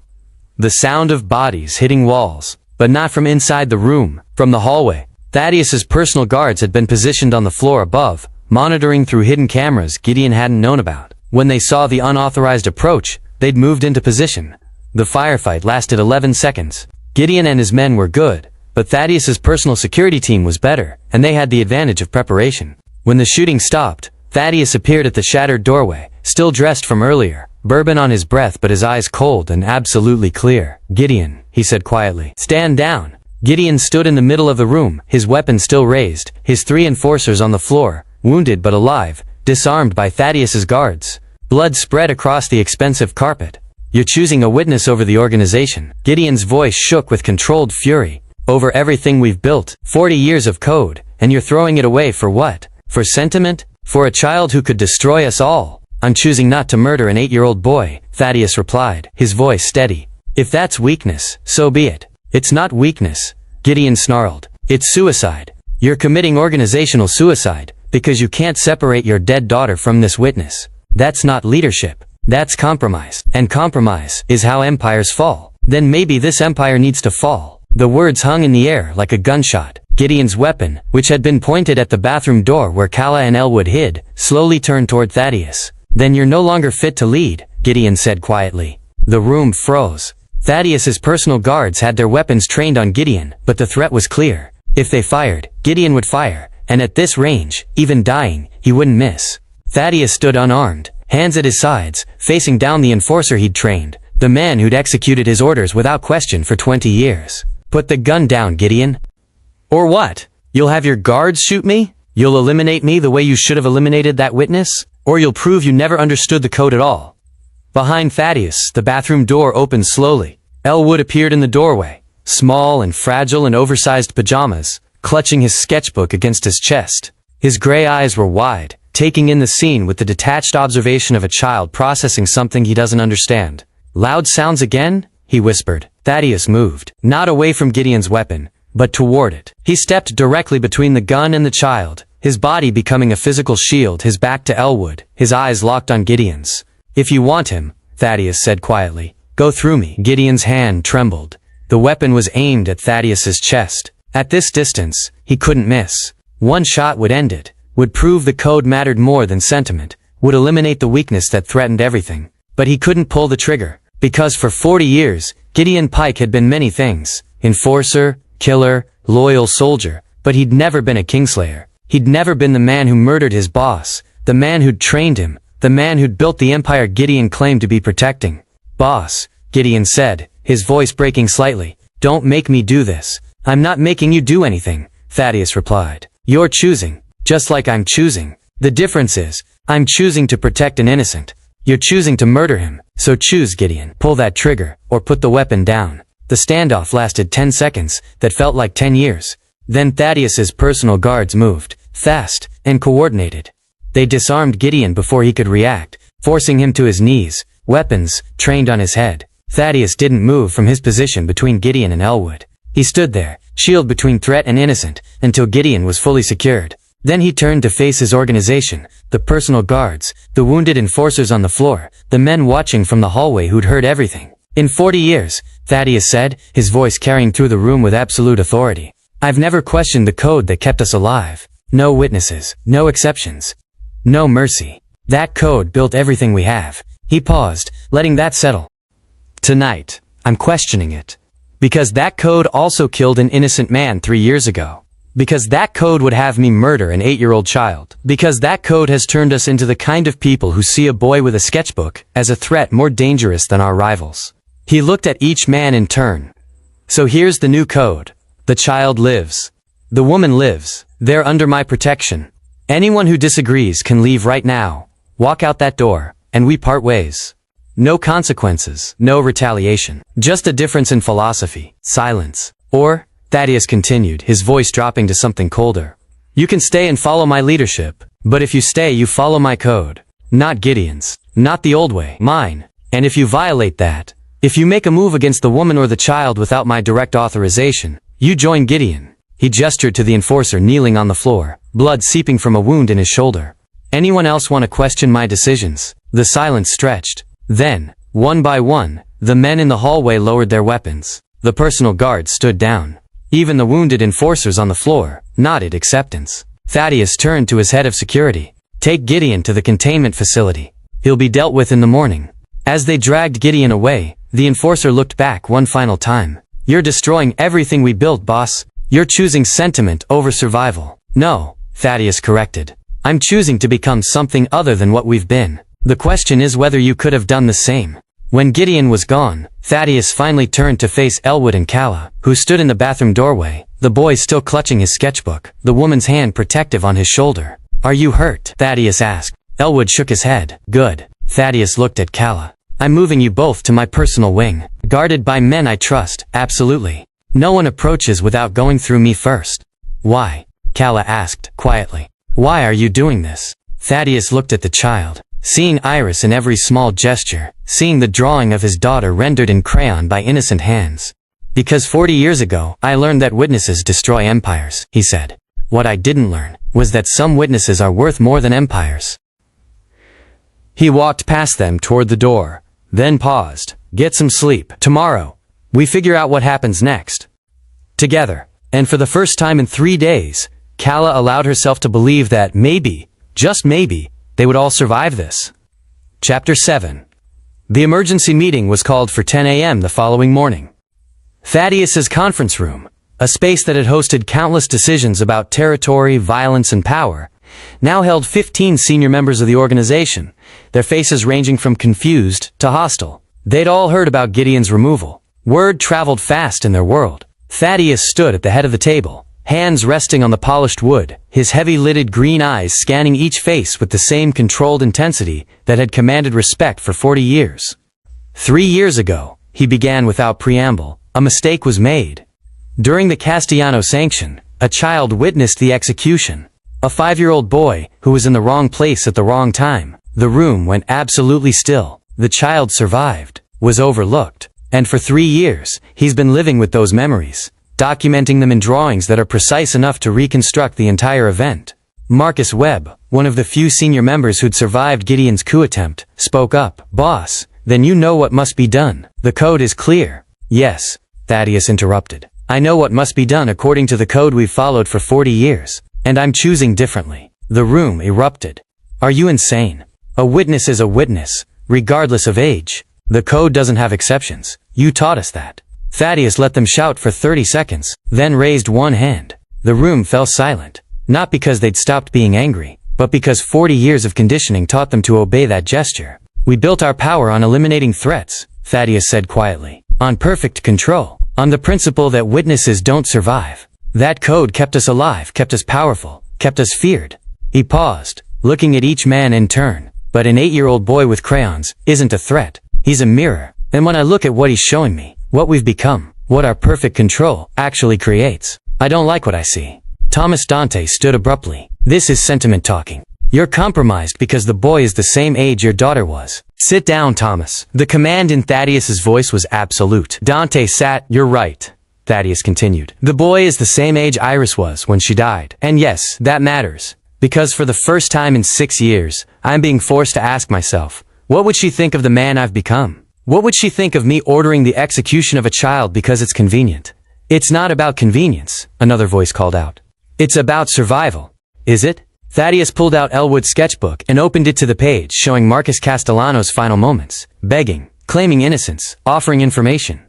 The sound of bodies hitting walls, but not from inside the room, from the hallway. Thaddeus's personal guards had been positioned on the floor above, monitoring through hidden cameras Gideon hadn't known about. When they saw the unauthorized approach, they'd moved into position. The firefight lasted 11 seconds. Gideon and his men were good, but Thaddeus's personal security team was better, and they had the advantage of preparation. When the shooting stopped, Thaddeus appeared at the shattered doorway, still dressed from earlier, bourbon on his breath but his eyes cold and absolutely clear. Gideon, he said quietly. Stand down. Gideon stood in the middle of the room, his weapon still raised, his three enforcers on the floor, wounded but alive, disarmed by Thaddeus's guards. Blood spread across the expensive carpet. You're choosing a witness over the organization. Gideon's voice shook with controlled fury. Over everything we've built, 40 years of code, and you're throwing it away for what? For sentiment? For a child who could destroy us all? I'm choosing not to murder an 8-year-old boy, Thaddeus replied, his voice steady. If that's weakness, so be it. It's not weakness, Gideon snarled. It's suicide. You're committing organizational suicide, because you can't separate your dead daughter from this witness. That's not leadership. That's compromise. And compromise is how empires fall. Then maybe this empire needs to fall. The words hung in the air like a gunshot. Gideon's weapon, which had been pointed at the bathroom door where Kala and Elwood hid, slowly turned toward Thaddeus. Then you're no longer fit to lead, Gideon said quietly. The room froze. Thaddeus's personal guards had their weapons trained on Gideon, but the threat was clear. If they fired, Gideon would fire, and at this range, even dying, he wouldn't miss. Thaddeus stood unarmed, hands at his sides, facing down the enforcer he'd trained, the man who'd executed his orders without question for 20 years. Put the gun down, Gideon. Or what? You'll have your guards shoot me? You'll eliminate me the way you should have eliminated that witness? Or you'll prove you never understood the code at all. Behind Thaddeus, the bathroom door opened slowly. Elwood appeared in the doorway, small and fragile in oversized pajamas, clutching his sketchbook against his chest. His gray eyes were wide, taking in the scene with the detached observation of a child processing something he doesn't understand. Loud sounds again? He whispered. Thaddeus moved, not away from Gideon's weapon, but toward it. He stepped directly between the gun and the child, his body becoming a physical shield, his back to Elwood, his eyes locked on Gideon's. "If you want him," Thaddeus said quietly, "go through me." Gideon's hand trembled. The weapon was aimed at Thaddeus's chest. At this distance, he couldn't miss. One shot would end it, would prove the code mattered more than sentiment, would eliminate the weakness that threatened everything. But he couldn't pull the trigger, because for 40 years, Gideon Pike had been many things: enforcer, killer, loyal soldier, but he'd never been a Kingslayer. He'd never been the man who murdered his boss, the man who'd trained him, the man who'd built the empire Gideon claimed to be protecting. "Boss," Gideon said, his voice breaking slightly, "don't make me do this." "I'm not making you do anything," Thaddeus replied. "You're choosing, just like I'm choosing. The difference is, I'm choosing to protect an innocent. You're choosing to murder him, so choose, Gideon. Pull that trigger, or put the weapon down." The standoff lasted 10 seconds, that felt like 10 years. Then Thaddeus's personal guards moved, fast, and coordinated. They disarmed Gideon before he could react, forcing him to his knees, weapons trained on his head. Thaddeus didn't move from his position between Gideon and Elwood. He stood there, shield between threat and innocent, until Gideon was fully secured. Then he turned to face his organization, the personal guards, the wounded enforcers on the floor, the men watching from the hallway who'd heard everything. "In 40 years, Thaddeus said, his voice carrying through the room with absolute authority, "I've never questioned the code that kept us alive. No witnesses, no exceptions, no mercy. That code built everything we have." He paused, letting that settle. "Tonight, I'm questioning it. Because that code also killed an innocent man 3 years ago. Because that code would have me murder an 8-year-old child. Because that code has turned us into the kind of people who see a boy with a sketchbook as a threat more dangerous than our rivals." He looked at each man in turn. "So here's the new code. The child lives. The woman lives. They're under my protection. Anyone who disagrees can leave right now, walk out that door, and we part ways. No consequences, no retaliation. Just a difference in philosophy, silence. Or," Thaddeus continued, his voice dropping to something colder, "you can stay and follow my leadership, but if you stay you follow my code. Not Gideon's. Not the old way. Mine. And if you violate that, if you make a move against the woman or the child without my direct authorization, you join Gideon." He gestured to the enforcer kneeling on the floor, blood seeping from a wound in his shoulder. "Anyone else want to question my decisions?" The silence stretched. Then, one by one, the men in the hallway lowered their weapons. The personal guards stood down. Even the wounded enforcers on the floor nodded acceptance. Thaddeus turned to his head of security. "Take Gideon to the containment facility. He'll be dealt with in the morning." As they dragged Gideon away, the enforcer looked back one final time. "You're destroying everything we built, boss. You're choosing sentiment over survival." "No," Thaddeus corrected. "I'm choosing to become something other than what we've been. The question is whether you could have done the same." When Gideon was gone, Thaddeus finally turned to face Elwood and Calla, who stood in the bathroom doorway, the boy still clutching his sketchbook, the woman's hand protective on his shoulder. "Are you hurt?" Thaddeus asked. Elwood shook his head. "Good." Thaddeus looked at Calla. "I'm moving you both to my personal wing, guarded by men I trust, absolutely. No one approaches without going through me first." "Why?" Calla asked, quietly. "Why are you doing this?" Thaddeus looked at the child, seeing Iris in every small gesture, seeing the drawing of his daughter rendered in crayon by innocent hands. "Because 40 years ago, I learned that witnesses destroy empires," he said. "What I didn't learn was that some witnesses are worth more than empires." He walked past them toward the door, then paused. "Get some sleep. Tomorrow, we figure out what happens next. Together." And for the first time in 3 days, Calla allowed herself to believe that maybe, just maybe, they would all survive this. Chapter 7. The emergency meeting was called for 10 a.m. the following morning. Thaddeus's conference room, a space that had hosted countless decisions about territory, violence, and power, now held 15 senior members of the organization, their faces ranging from confused to hostile. They'd all heard about Gideon's removal. Word traveled fast in their world. Thaddeus stood at the head of the table, hands resting on the polished wood, his heavy-lidded green eyes scanning each face with the same controlled intensity that had commanded respect for 40 years. 3 years ago, he began without preamble, a mistake was made. During the Castellano sanction, a child witnessed the execution. A 5-year-old boy who was in the wrong place at the wrong time. The room went absolutely still. The child survived, was overlooked, and for 3 years, he's been living with those memories, documenting them in drawings that are precise enough to reconstruct the entire event. Marcus Webb, one of the few senior members who'd survived Gideon's coup attempt, spoke up. "Boss, then you know what must be done. The code is clear." "Yes," Thaddeus interrupted. "I know what must be done according to the code we've followed for 40 years. And I'm choosing differently." The room erupted. "Are you insane? A witness is a witness, regardless of age. The code doesn't have exceptions. You taught us that." Thaddeus let them shout for 30 seconds, then raised one hand. The room fell silent. Not because they'd stopped being angry, but because 40 years of conditioning taught them to obey that gesture. "We built our power on eliminating threats," Thaddeus said quietly. "On perfect control. On the principle that witnesses don't survive. That code kept us alive, kept us powerful, kept us feared." He paused, looking at each man in turn. "But an 8-year-old boy with crayons isn't a threat. He's a mirror. And when I look at what he's showing me, what we've become, what our perfect control actually creates, I don't like what I see." Thomas Dante stood abruptly. "This is sentiment talking. You're compromised because the boy is the same age your daughter was." "Sit down, Thomas." The command in Thaddeus's voice was absolute. Dante sat. "You're right," Thaddeus continued. "The boy is the same age Iris was when she died. And yes, that matters. Because for the first time in 6 years, I'm being forced to ask myself, what would she think of the man I've become? What would she think of me ordering the execution of a child because it's convenient?" "It's not about convenience," another voice called out. "It's about survival." "Is it?" Thaddeus pulled out Elwood's sketchbook and opened it to the page showing Marcus Castellano's final moments, begging, claiming innocence, offering information.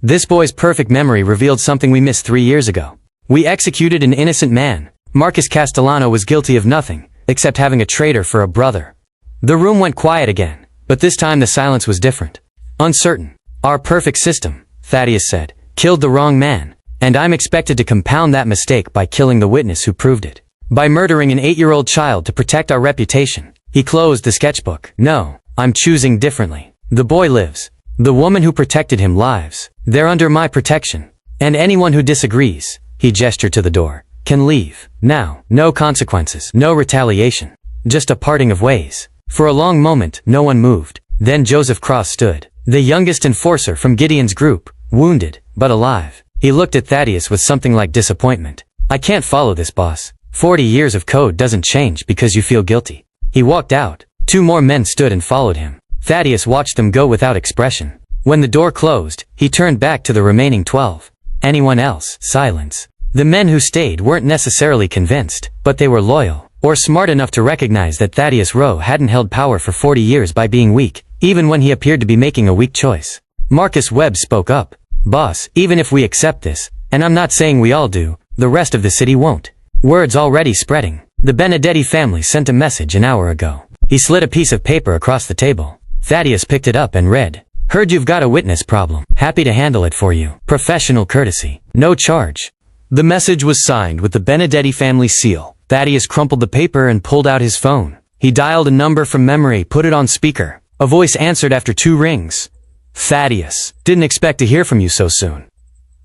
"This boy's perfect memory revealed something we missed 3 years ago. We executed an innocent man. Marcus Castellano was guilty of nothing, except having a traitor for a brother." The room went quiet again, but this time the silence was different. Uncertain. "Our perfect system," Thaddeus said, "killed the wrong man. And I'm expected to compound that mistake by killing the witness who proved it. By murdering an 8-year-old child to protect our reputation." He closed the sketchbook. "No, I'm choosing differently. The boy lives. The woman who protected him lives. They're under my protection. And anyone who disagrees," he gestured to the door, "can leave. Now, no consequences, no retaliation. Just a parting of ways." For a long moment, no one moved. Then Joseph Cross stood, the youngest enforcer from Gideon's group, wounded, but alive. He looked at Thaddeus with something like disappointment. "I can't follow this, boss. 40 years of code doesn't change because you feel guilty." He walked out. 2 more men stood and followed him. Thaddeus watched them go without expression. When the door closed, he turned back to the remaining 12. Anyone else? Silence. The men who stayed weren't necessarily convinced, but they were loyal, or smart enough to recognize that Thaddeus Rowe hadn't held power for 40 years by being weak, even when he appeared to be making a weak choice. Marcus Webb spoke up. "Boss, even if we accept this, and I'm not saying we all do, the rest of the city won't. Word's already spreading. The Benedetti family sent a message an hour ago." He slid a piece of paper across the table. Thaddeus picked it up and read. "Heard you've got a witness problem. Happy to handle it for you. Professional courtesy. No charge." The message was signed with the Benedetti family seal. Thaddeus crumpled the paper and pulled out his phone. He dialed a number from memory, put it on speaker. A voice answered after 2 rings. "Thaddeus, didn't expect to hear from you so soon."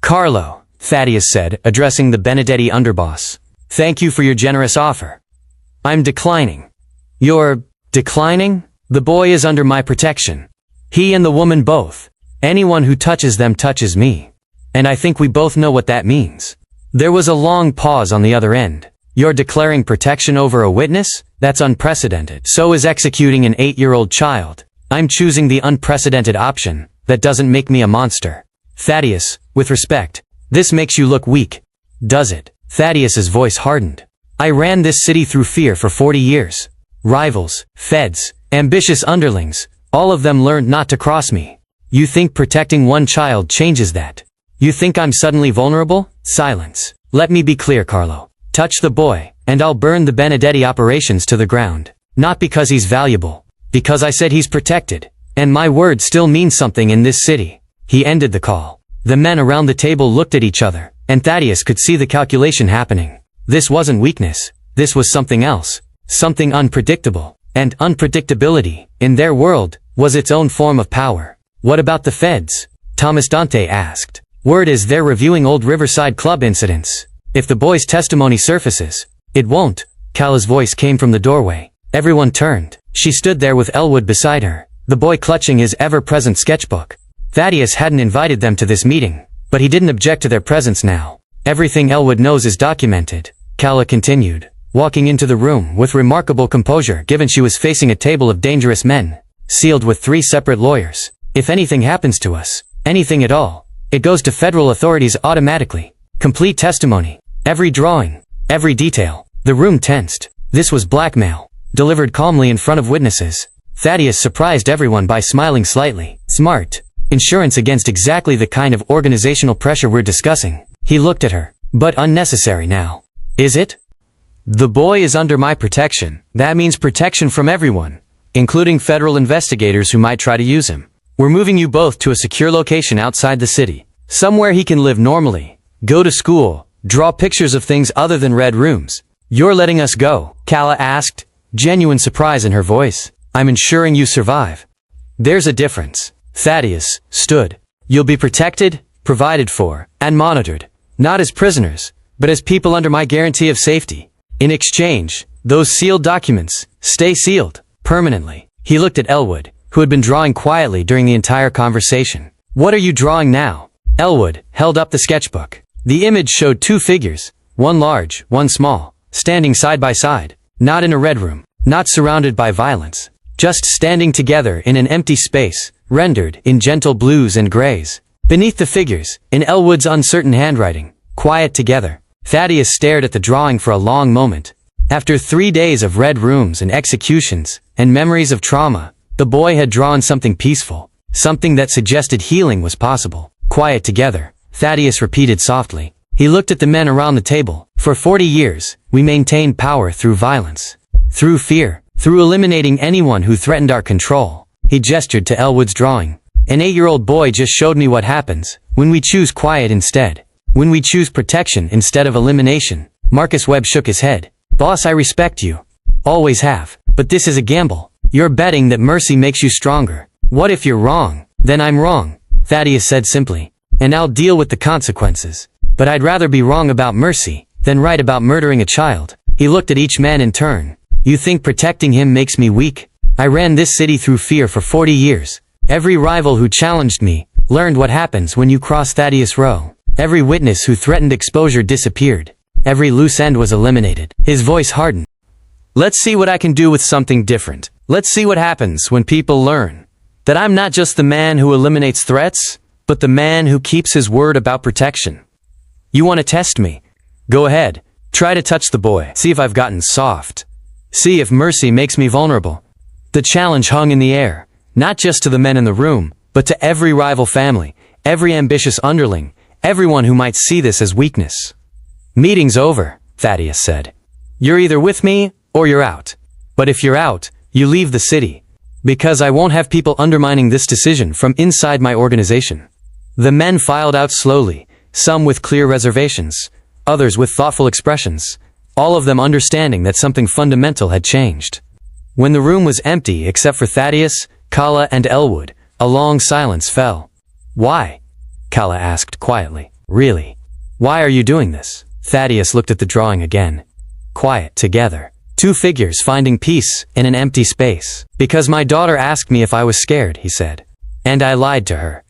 "Carlo," Thaddeus said, addressing the Benedetti underboss. "Thank you for your generous offer. I'm declining." "You're declining?" "The boy is under my protection. He and the woman both. Anyone who touches them touches me. And I think we both know what that means." There was a long pause on the other end. "You're declaring protection over a witness? That's unprecedented. So is executing an 8-year-old child. I'm choosing the unprecedented option. That doesn't make me a monster." "Thaddeus, with respect, this makes you look weak. Does it?" Thaddeus's voice hardened. "I ran this city through fear for 40 years. Rivals, feds, ambitious underlings, all of them learned not to cross me. You think protecting one child changes that? You think I'm suddenly vulnerable?" Silence. "Let me be clear, Carlo. Touch the boy, and I'll burn the Benedetti operations to the ground. Not because he's valuable. Because I said he's protected. And my word still means something in this city." He ended the call. The men around the table looked at each other, and Thaddeus could see the calculation happening. This wasn't weakness. This was something else. Something unpredictable. And unpredictability, in their world, was its own form of power. "What about the feds?" Thomas Dante asked. "Word is they're reviewing old Riverside Club incidents. If the boy's testimony surfaces." "It won't." Cala's voice came from the doorway. Everyone turned. She stood there with Elwood beside her, the boy clutching his ever-present sketchbook. Thaddeus hadn't invited them to this meeting, but he didn't object to their presence now. "Everything Elwood knows is documented," Cala continued. walking into the room with remarkable composure given she was facing a table of dangerous men, sealed with 3 separate lawyers. If anything happens to us, anything at all, it goes to federal authorities automatically. Complete testimony. Every drawing. Every detail. The room tensed. This was blackmail. Delivered calmly in front of witnesses. Thaddeus surprised everyone by smiling slightly. Smart. Insurance against exactly the kind of organizational pressure we're discussing. He looked at her. But unnecessary now. Is it? The boy is under my protection. That means protection from everyone, including federal investigators who might try to use him. We're moving you both to a secure location outside the city. Somewhere he can live normally, go to school, draw pictures of things other than red rooms. You're letting us go? Kala asked, genuine surprise in her voice. I'm ensuring you survive. There's a difference. Thaddeus stood. You'll be protected, provided for, and monitored. Not as prisoners, but as people under my guarantee of safety. In exchange, those sealed documents stay sealed permanently. He looked at Elwood, who had been drawing quietly during the entire conversation. What are you drawing now? Elwood held up the sketchbook. The image showed 2 figures, one large, one small, standing side by side, not in a red room, not surrounded by violence, just standing together in an empty space, rendered in gentle blues and grays. Beneath the figures, in Elwood's uncertain handwriting, quiet together. Thaddeus stared at the drawing for a long moment. After 3 days of red rooms and executions, and memories of trauma, the boy had drawn something peaceful, something that suggested healing was possible. Quiet together, Thaddeus repeated softly. He looked at the men around the table. For 40 years, we maintained power through violence, through fear, through eliminating anyone who threatened our control. He gestured to Elwood's drawing. An 8-year-old boy just showed me what happens when we choose quiet instead. When we choose protection instead of elimination. Marcus Webb shook his head. Boss, I respect you. Always have. But this is a gamble. You're betting that mercy makes you stronger. What if you're wrong? Then I'm wrong, Thaddeus said simply. And I'll deal with the consequences. But I'd rather be wrong about mercy than right about murdering a child. He looked at each man in turn. You think protecting him makes me weak? I ran this city through fear for 40 years. Every rival who challenged me learned what happens when you cross Thaddeus Row. Every witness who threatened exposure disappeared. Every loose end was eliminated. His voice hardened. Let's see what I can do with something different. Let's see what happens when people learn that I'm not just the man who eliminates threats, but the man who keeps his word about protection. You want to test me? Go ahead. Try to touch the boy. See if I've gotten soft. See if mercy makes me vulnerable. The challenge hung in the air, not just to the men in the room, but to every rival family, every ambitious underling, everyone who might see this as weakness. Meeting's over, Thaddeus said. You're either with me, or you're out. But if you're out, you leave the city. Because I won't have people undermining this decision from inside my organization. The men filed out slowly, some with clear reservations, others with thoughtful expressions, all of them understanding that something fundamental had changed. When the room was empty except for Thaddeus, Kala, and Elwood, a long silence fell. Why? Kala asked quietly. Really? Why are you doing this? Thaddeus looked at the drawing again. Quiet together. 2 figures finding peace in an empty space. Because my daughter asked me if I was scared, he said. And I lied to her.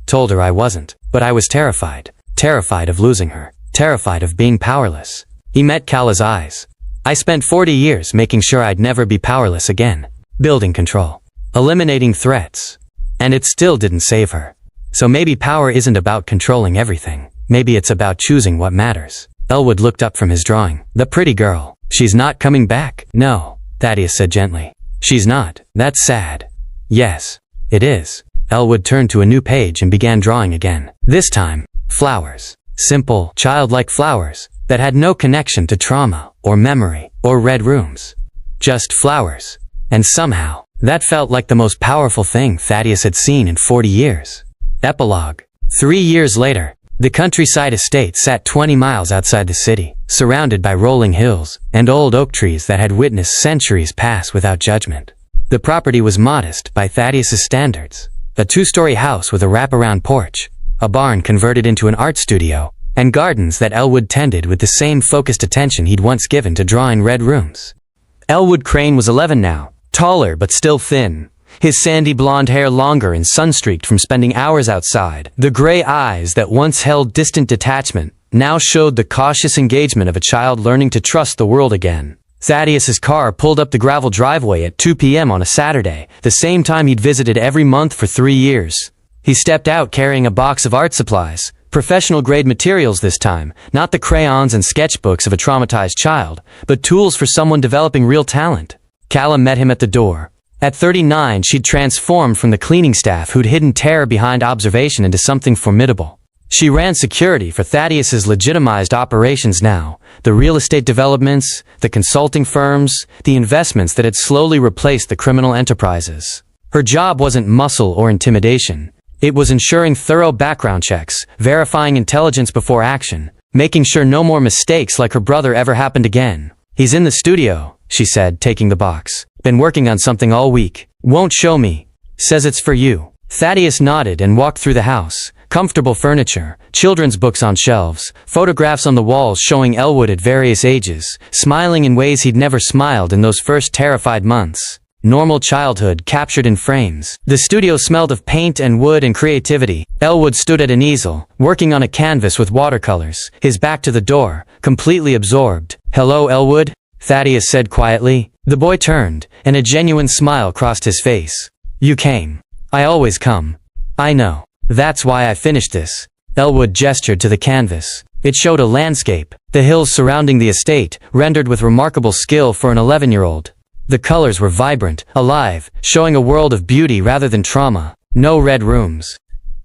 Told her I wasn't. But I was terrified. Terrified of losing her. Terrified of being powerless. He met Kala's eyes. I spent 40 years making sure I'd never be powerless again. Building control. Eliminating threats. And it still didn't save her. So maybe power isn't about controlling everything. Maybe it's about choosing what matters. Elwood looked up from his drawing. The pretty girl. She's not coming back. No, Thaddeus said gently. She's not. That's sad. Yes, it is. Elwood turned to a new page and began drawing again. This time, flowers. Simple, childlike flowers that had no connection to trauma or memory or red rooms. Just flowers. And somehow, that felt like the most powerful thing Thaddeus had seen in 40 years. Epilogue. 3 years later, the countryside estate sat 20 miles outside the city, surrounded by rolling hills and old oak trees that had witnessed centuries pass without judgment. The property was modest by Thaddeus's standards. A 2-story house with a wraparound porch, a barn converted into an art studio, and gardens that Elwood tended with the same focused attention he'd once given to drawing red rooms. Elwood Crane was 11 now, taller but still thin. His sandy blonde hair longer and sun-streaked from spending hours outside. The gray eyes that once held distant detachment now showed the cautious engagement of a child learning to trust the world again. Thaddeus's car pulled up the gravel driveway at 2 p.m. on a Saturday, the same time he'd visited every month for 3 years. He stepped out carrying a box of art supplies, professional-grade materials this time, not the crayons and sketchbooks of a traumatized child, but tools for someone developing real talent. Calla met him at the door. At 39, she'd transformed from the cleaning staff who'd hidden terror behind observation into something formidable. She ran security for Thaddeus's legitimized operations now, the real estate developments, the consulting firms, the investments that had slowly replaced the criminal enterprises. Her job wasn't muscle or intimidation. It was ensuring thorough background checks, verifying intelligence before action, making sure no more mistakes like her brother ever happened again. "He's in the studio," she said, taking the box. "Been working on something all week. Won't show me. Says it's for you." Thaddeus nodded and walked through the house. Comfortable furniture, children's books on shelves, photographs on the walls showing Elwood at various ages, smiling in ways he'd never smiled in those first terrified months. Normal childhood captured in frames. The studio smelled of paint and wood and creativity. Elwood stood at an easel, working on a canvas with watercolors, his back to the door, completely absorbed. "Hello, Elwood?" Thaddeus said quietly. The boy turned, and a genuine smile crossed his face. "You came. I always come. I know. That's why I finished this." Elwood gestured to the canvas. It showed a landscape, the hills surrounding the estate, rendered with remarkable skill for an 11-year-old. The colors were vibrant, alive, showing a world of beauty rather than trauma. No red rooms.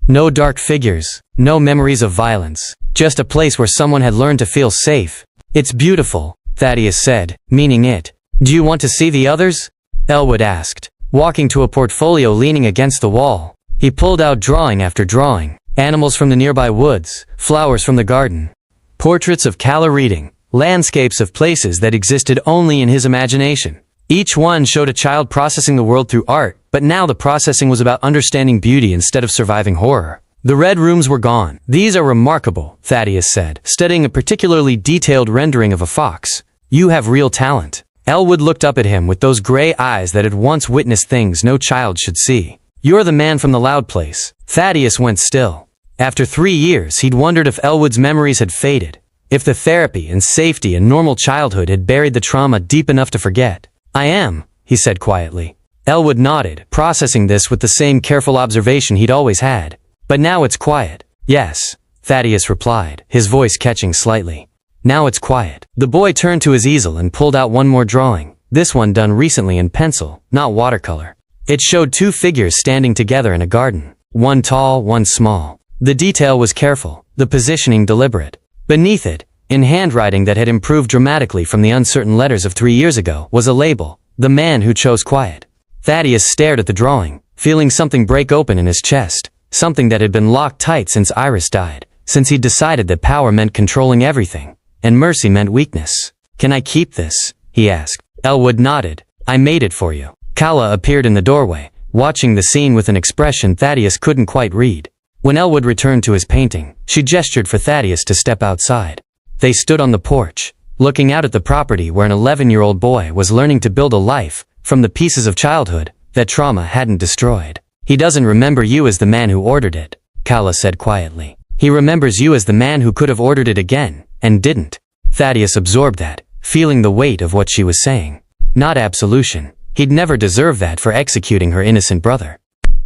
No dark figures. No memories of violence. Just a place where someone had learned to feel safe. "It's beautiful," Thaddeus said, meaning it. "Do you want to see the others?" Elwood asked, walking to a portfolio leaning against the wall. He pulled out drawing after drawing. Animals from the nearby woods, flowers from the garden. Portraits of Calla reading, landscapes of places that existed only in his imagination. Each one showed a child processing the world through art, but now the processing was about understanding beauty instead of surviving horror. The red rooms were gone. "These are remarkable," Thaddeus said, studying a particularly detailed rendering of a fox. "You have real talent." Elwood looked up at him with those gray eyes that had once witnessed things no child should see. "You're the man from the loud place." Thaddeus went still. After 3 years, he'd wondered if Elwood's memories had faded, if the therapy and safety and normal childhood had buried the trauma deep enough to forget. "I am," he said quietly. Elwood nodded, processing this with the same careful observation he'd always had. "But now it's quiet." "Yes," Thaddeus replied, his voice catching slightly. "Now it's quiet." The boy turned to his easel and pulled out one more drawing, this one done recently in pencil, not watercolor. It showed 2 figures standing together in a garden, one tall, one small. The detail was careful, the positioning deliberate. Beneath it, in handwriting that had improved dramatically from the uncertain letters of 3 years ago, was a label, "The Man Who Chose Quiet." Thaddeus stared at the drawing, feeling something break open in his chest, something that had been locked tight since Iris died, since he'd decided that power meant controlling everything, and mercy meant weakness. "Can I keep this?" he asked. Elwood nodded. "I made it for you." Calla appeared in the doorway, watching the scene with an expression Thaddeus couldn't quite read. When Elwood returned to his painting, she gestured for Thaddeus to step outside. They stood on the porch, looking out at the property where an 11-year-old boy was learning to build a life from the pieces of childhood that trauma hadn't destroyed. "He doesn't remember you as the man who ordered it," Calla said quietly. "He remembers you as the man who could have ordered it again, and didn't." Thaddeus absorbed that, feeling the weight of what she was saying. Not absolution. He'd never deserved that for executing her innocent brother.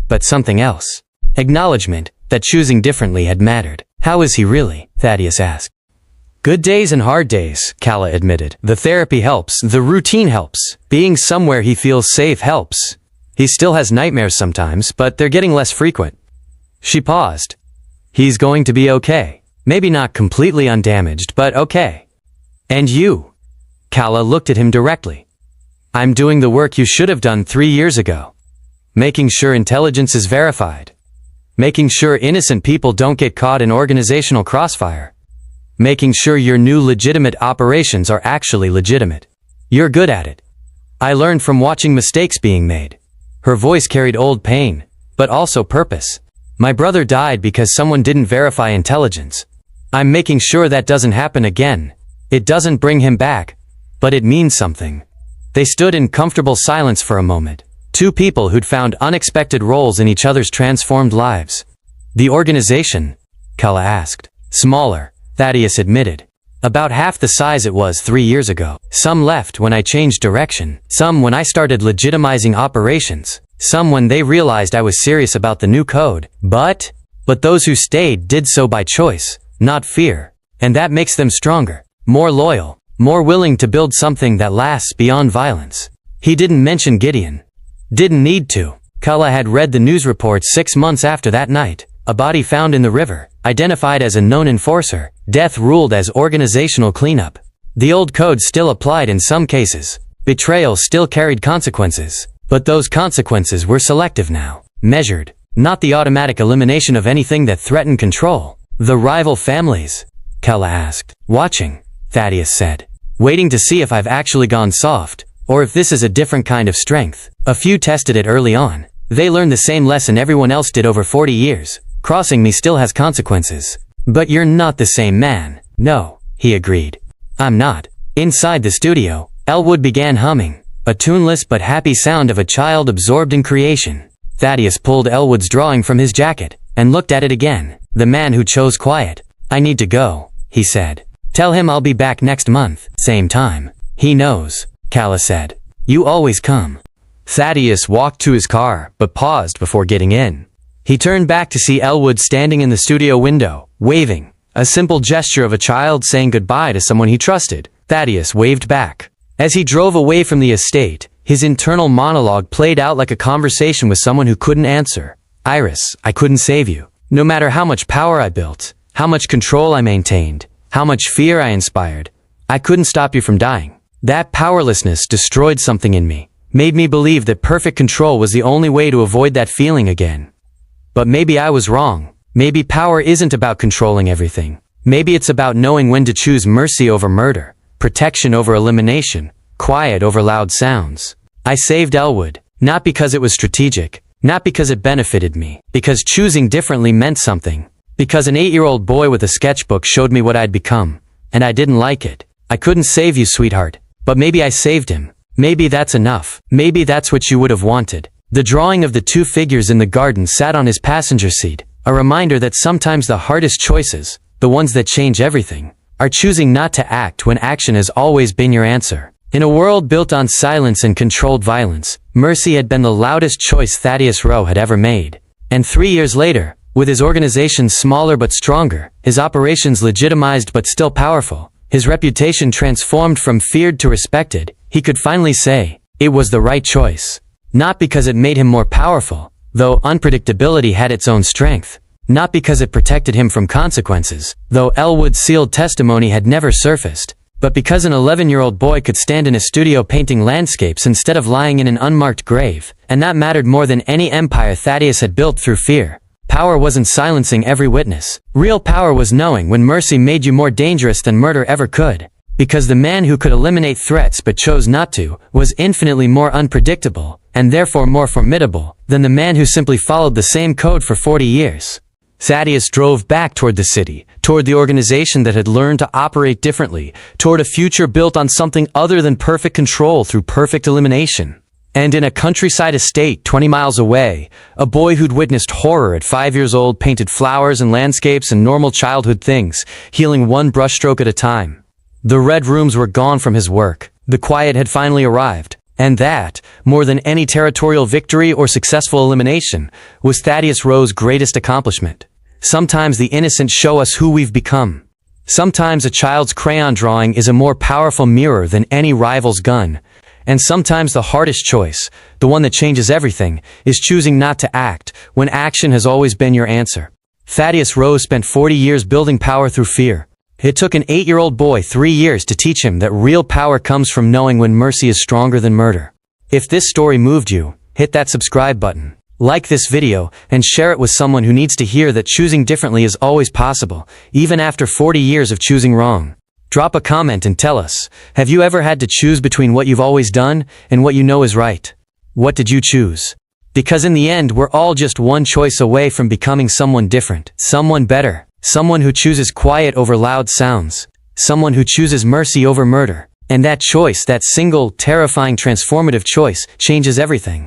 But something else. Acknowledgement that choosing differently had mattered. "How is he really?" Thaddeus asked. "Good days and hard days," Calla admitted. "The therapy helps, the routine helps. Being somewhere he feels safe helps. He still has nightmares sometimes, but they're getting less frequent." She paused. "He's going to be okay. Maybe not completely undamaged, but okay." "And you?" Calla looked at him directly. "I'm doing the work you should have done 3 years ago. Making sure intelligence is verified. Making sure innocent people don't get caught in organizational crossfire. Making sure your new legitimate operations are actually legitimate. You're good at it. I learned from watching mistakes being made." Her voice carried old pain, but also purpose. "My brother died because someone didn't verify intelligence. I'm making sure that doesn't happen again. It doesn't bring him back, but it means something." They stood in comfortable silence for a moment. 2 people who'd found unexpected roles in each other's transformed lives. "The organization?" Calla asked. "Smaller, Thaddeus admitted. About half the size it was 3 years ago. Some left when I changed direction. Some when I started legitimizing operations. Some when they realized I was serious about the new code. But those who stayed did so by choice, not fear. And that makes them stronger, more loyal, more willing to build something that lasts beyond violence. He didn't mention Gideon. Didn't need to. Cullen had read the news reports 6 months after that night. A body found in the river, identified as a known enforcer. Death ruled as organizational cleanup. The old code still applied in some cases. Betrayal still carried consequences. But those consequences were selective now. Measured. Not the automatic elimination of anything that threatened control. The rival families? Cullen asked. Watching, Thaddeus said. Waiting to see if I've actually gone soft, or if this is a different kind of strength. A few tested it early on. They learned the same lesson everyone else did over 40 years. Crossing me still has consequences. But you're not the same man. No, he agreed. I'm not. Inside the studio, Elwood began humming, a tuneless but happy sound of a child absorbed in creation. Thaddeus pulled Elwood's drawing from his jacket, and looked at it again. The man who chose quiet. I need to go, he said. Tell him I'll be back next month, same time. He knows, Cullen said. You always come. Thaddeus walked to his car, but paused before getting in. He turned back to see Elwood standing in the studio window, waving, a simple gesture of a child saying goodbye to someone he trusted. Thaddeus waved back. As he drove away from the estate, his internal monologue played out like a conversation with someone who couldn't answer. Iris, I couldn't save you. No matter how much power I built, how much control I maintained, how much fear I inspired, I couldn't stop you from dying. That powerlessness destroyed something in me, made me believe that perfect control was the only way to avoid that feeling again. But maybe I was wrong. Maybe power isn't about controlling everything. Maybe it's about knowing when to choose mercy over murder, protection over elimination, quiet over loud sounds. I saved Elwood, not because it was strategic, not because it benefited me, because choosing differently meant something, because an 8-year-old boy with a sketchbook showed me what I'd become, and I didn't like it. I couldn't save you, sweetheart, but maybe I saved him. Maybe that's enough. Maybe that's what you would have wanted. The drawing of the two figures in the garden sat on his passenger seat, a reminder that sometimes the hardest choices, the ones that change everything, are choosing not to act when action has always been your answer. In a world built on silence and controlled violence, mercy had been the loudest choice Thaddeus Rowe had ever made. And 3 years later, with his organization smaller but stronger, his operations legitimized but still powerful, his reputation transformed from feared to respected, he could finally say, it was the right choice. Not because it made him more powerful, though unpredictability had its own strength. Not because it protected him from consequences, though Elwood's sealed testimony had never surfaced. But because an 11-year-old boy could stand in a studio painting landscapes instead of lying in an unmarked grave, and that mattered more than any empire Thaddeus had built through fear. Power wasn't silencing every witness. Real power was knowing when mercy made you more dangerous than murder ever could. Because the man who could eliminate threats but chose not to, was infinitely more unpredictable, and therefore more formidable, than the man who simply followed the same code for 40 years. Thaddeus drove back toward the city, toward the organization that had learned to operate differently, toward a future built on something other than perfect control through perfect elimination. And in a countryside estate 20 miles away, a boy who'd witnessed horror at 5 years old painted flowers and landscapes and normal childhood things, healing one brushstroke at a time. The red rooms were gone from his work. The quiet had finally arrived. And that, more than any territorial victory or successful elimination, was Thaddeus Rowe's greatest accomplishment. Sometimes the innocent show us who we've become. Sometimes a child's crayon drawing is a more powerful mirror than any rival's gun. And sometimes the hardest choice, the one that changes everything, is choosing not to act when action has always been your answer. Thaddeus Rowe spent 40 years building power through fear. It took an 8-year-old boy 3 years to teach him that real power comes from knowing when mercy is stronger than murder. If this story moved you, hit that subscribe button, like this video, and share it with someone who needs to hear that choosing differently is always possible, even after 40 years of choosing wrong. Drop a comment and tell us, have you ever had to choose between what you've always done and what you know is right? What did you choose? Because in the end, we're all just one choice away from becoming someone different, someone better, someone who chooses quiet over loud sounds, someone who chooses mercy over murder. And that choice, that single, terrifying, transformative choice, changes everything.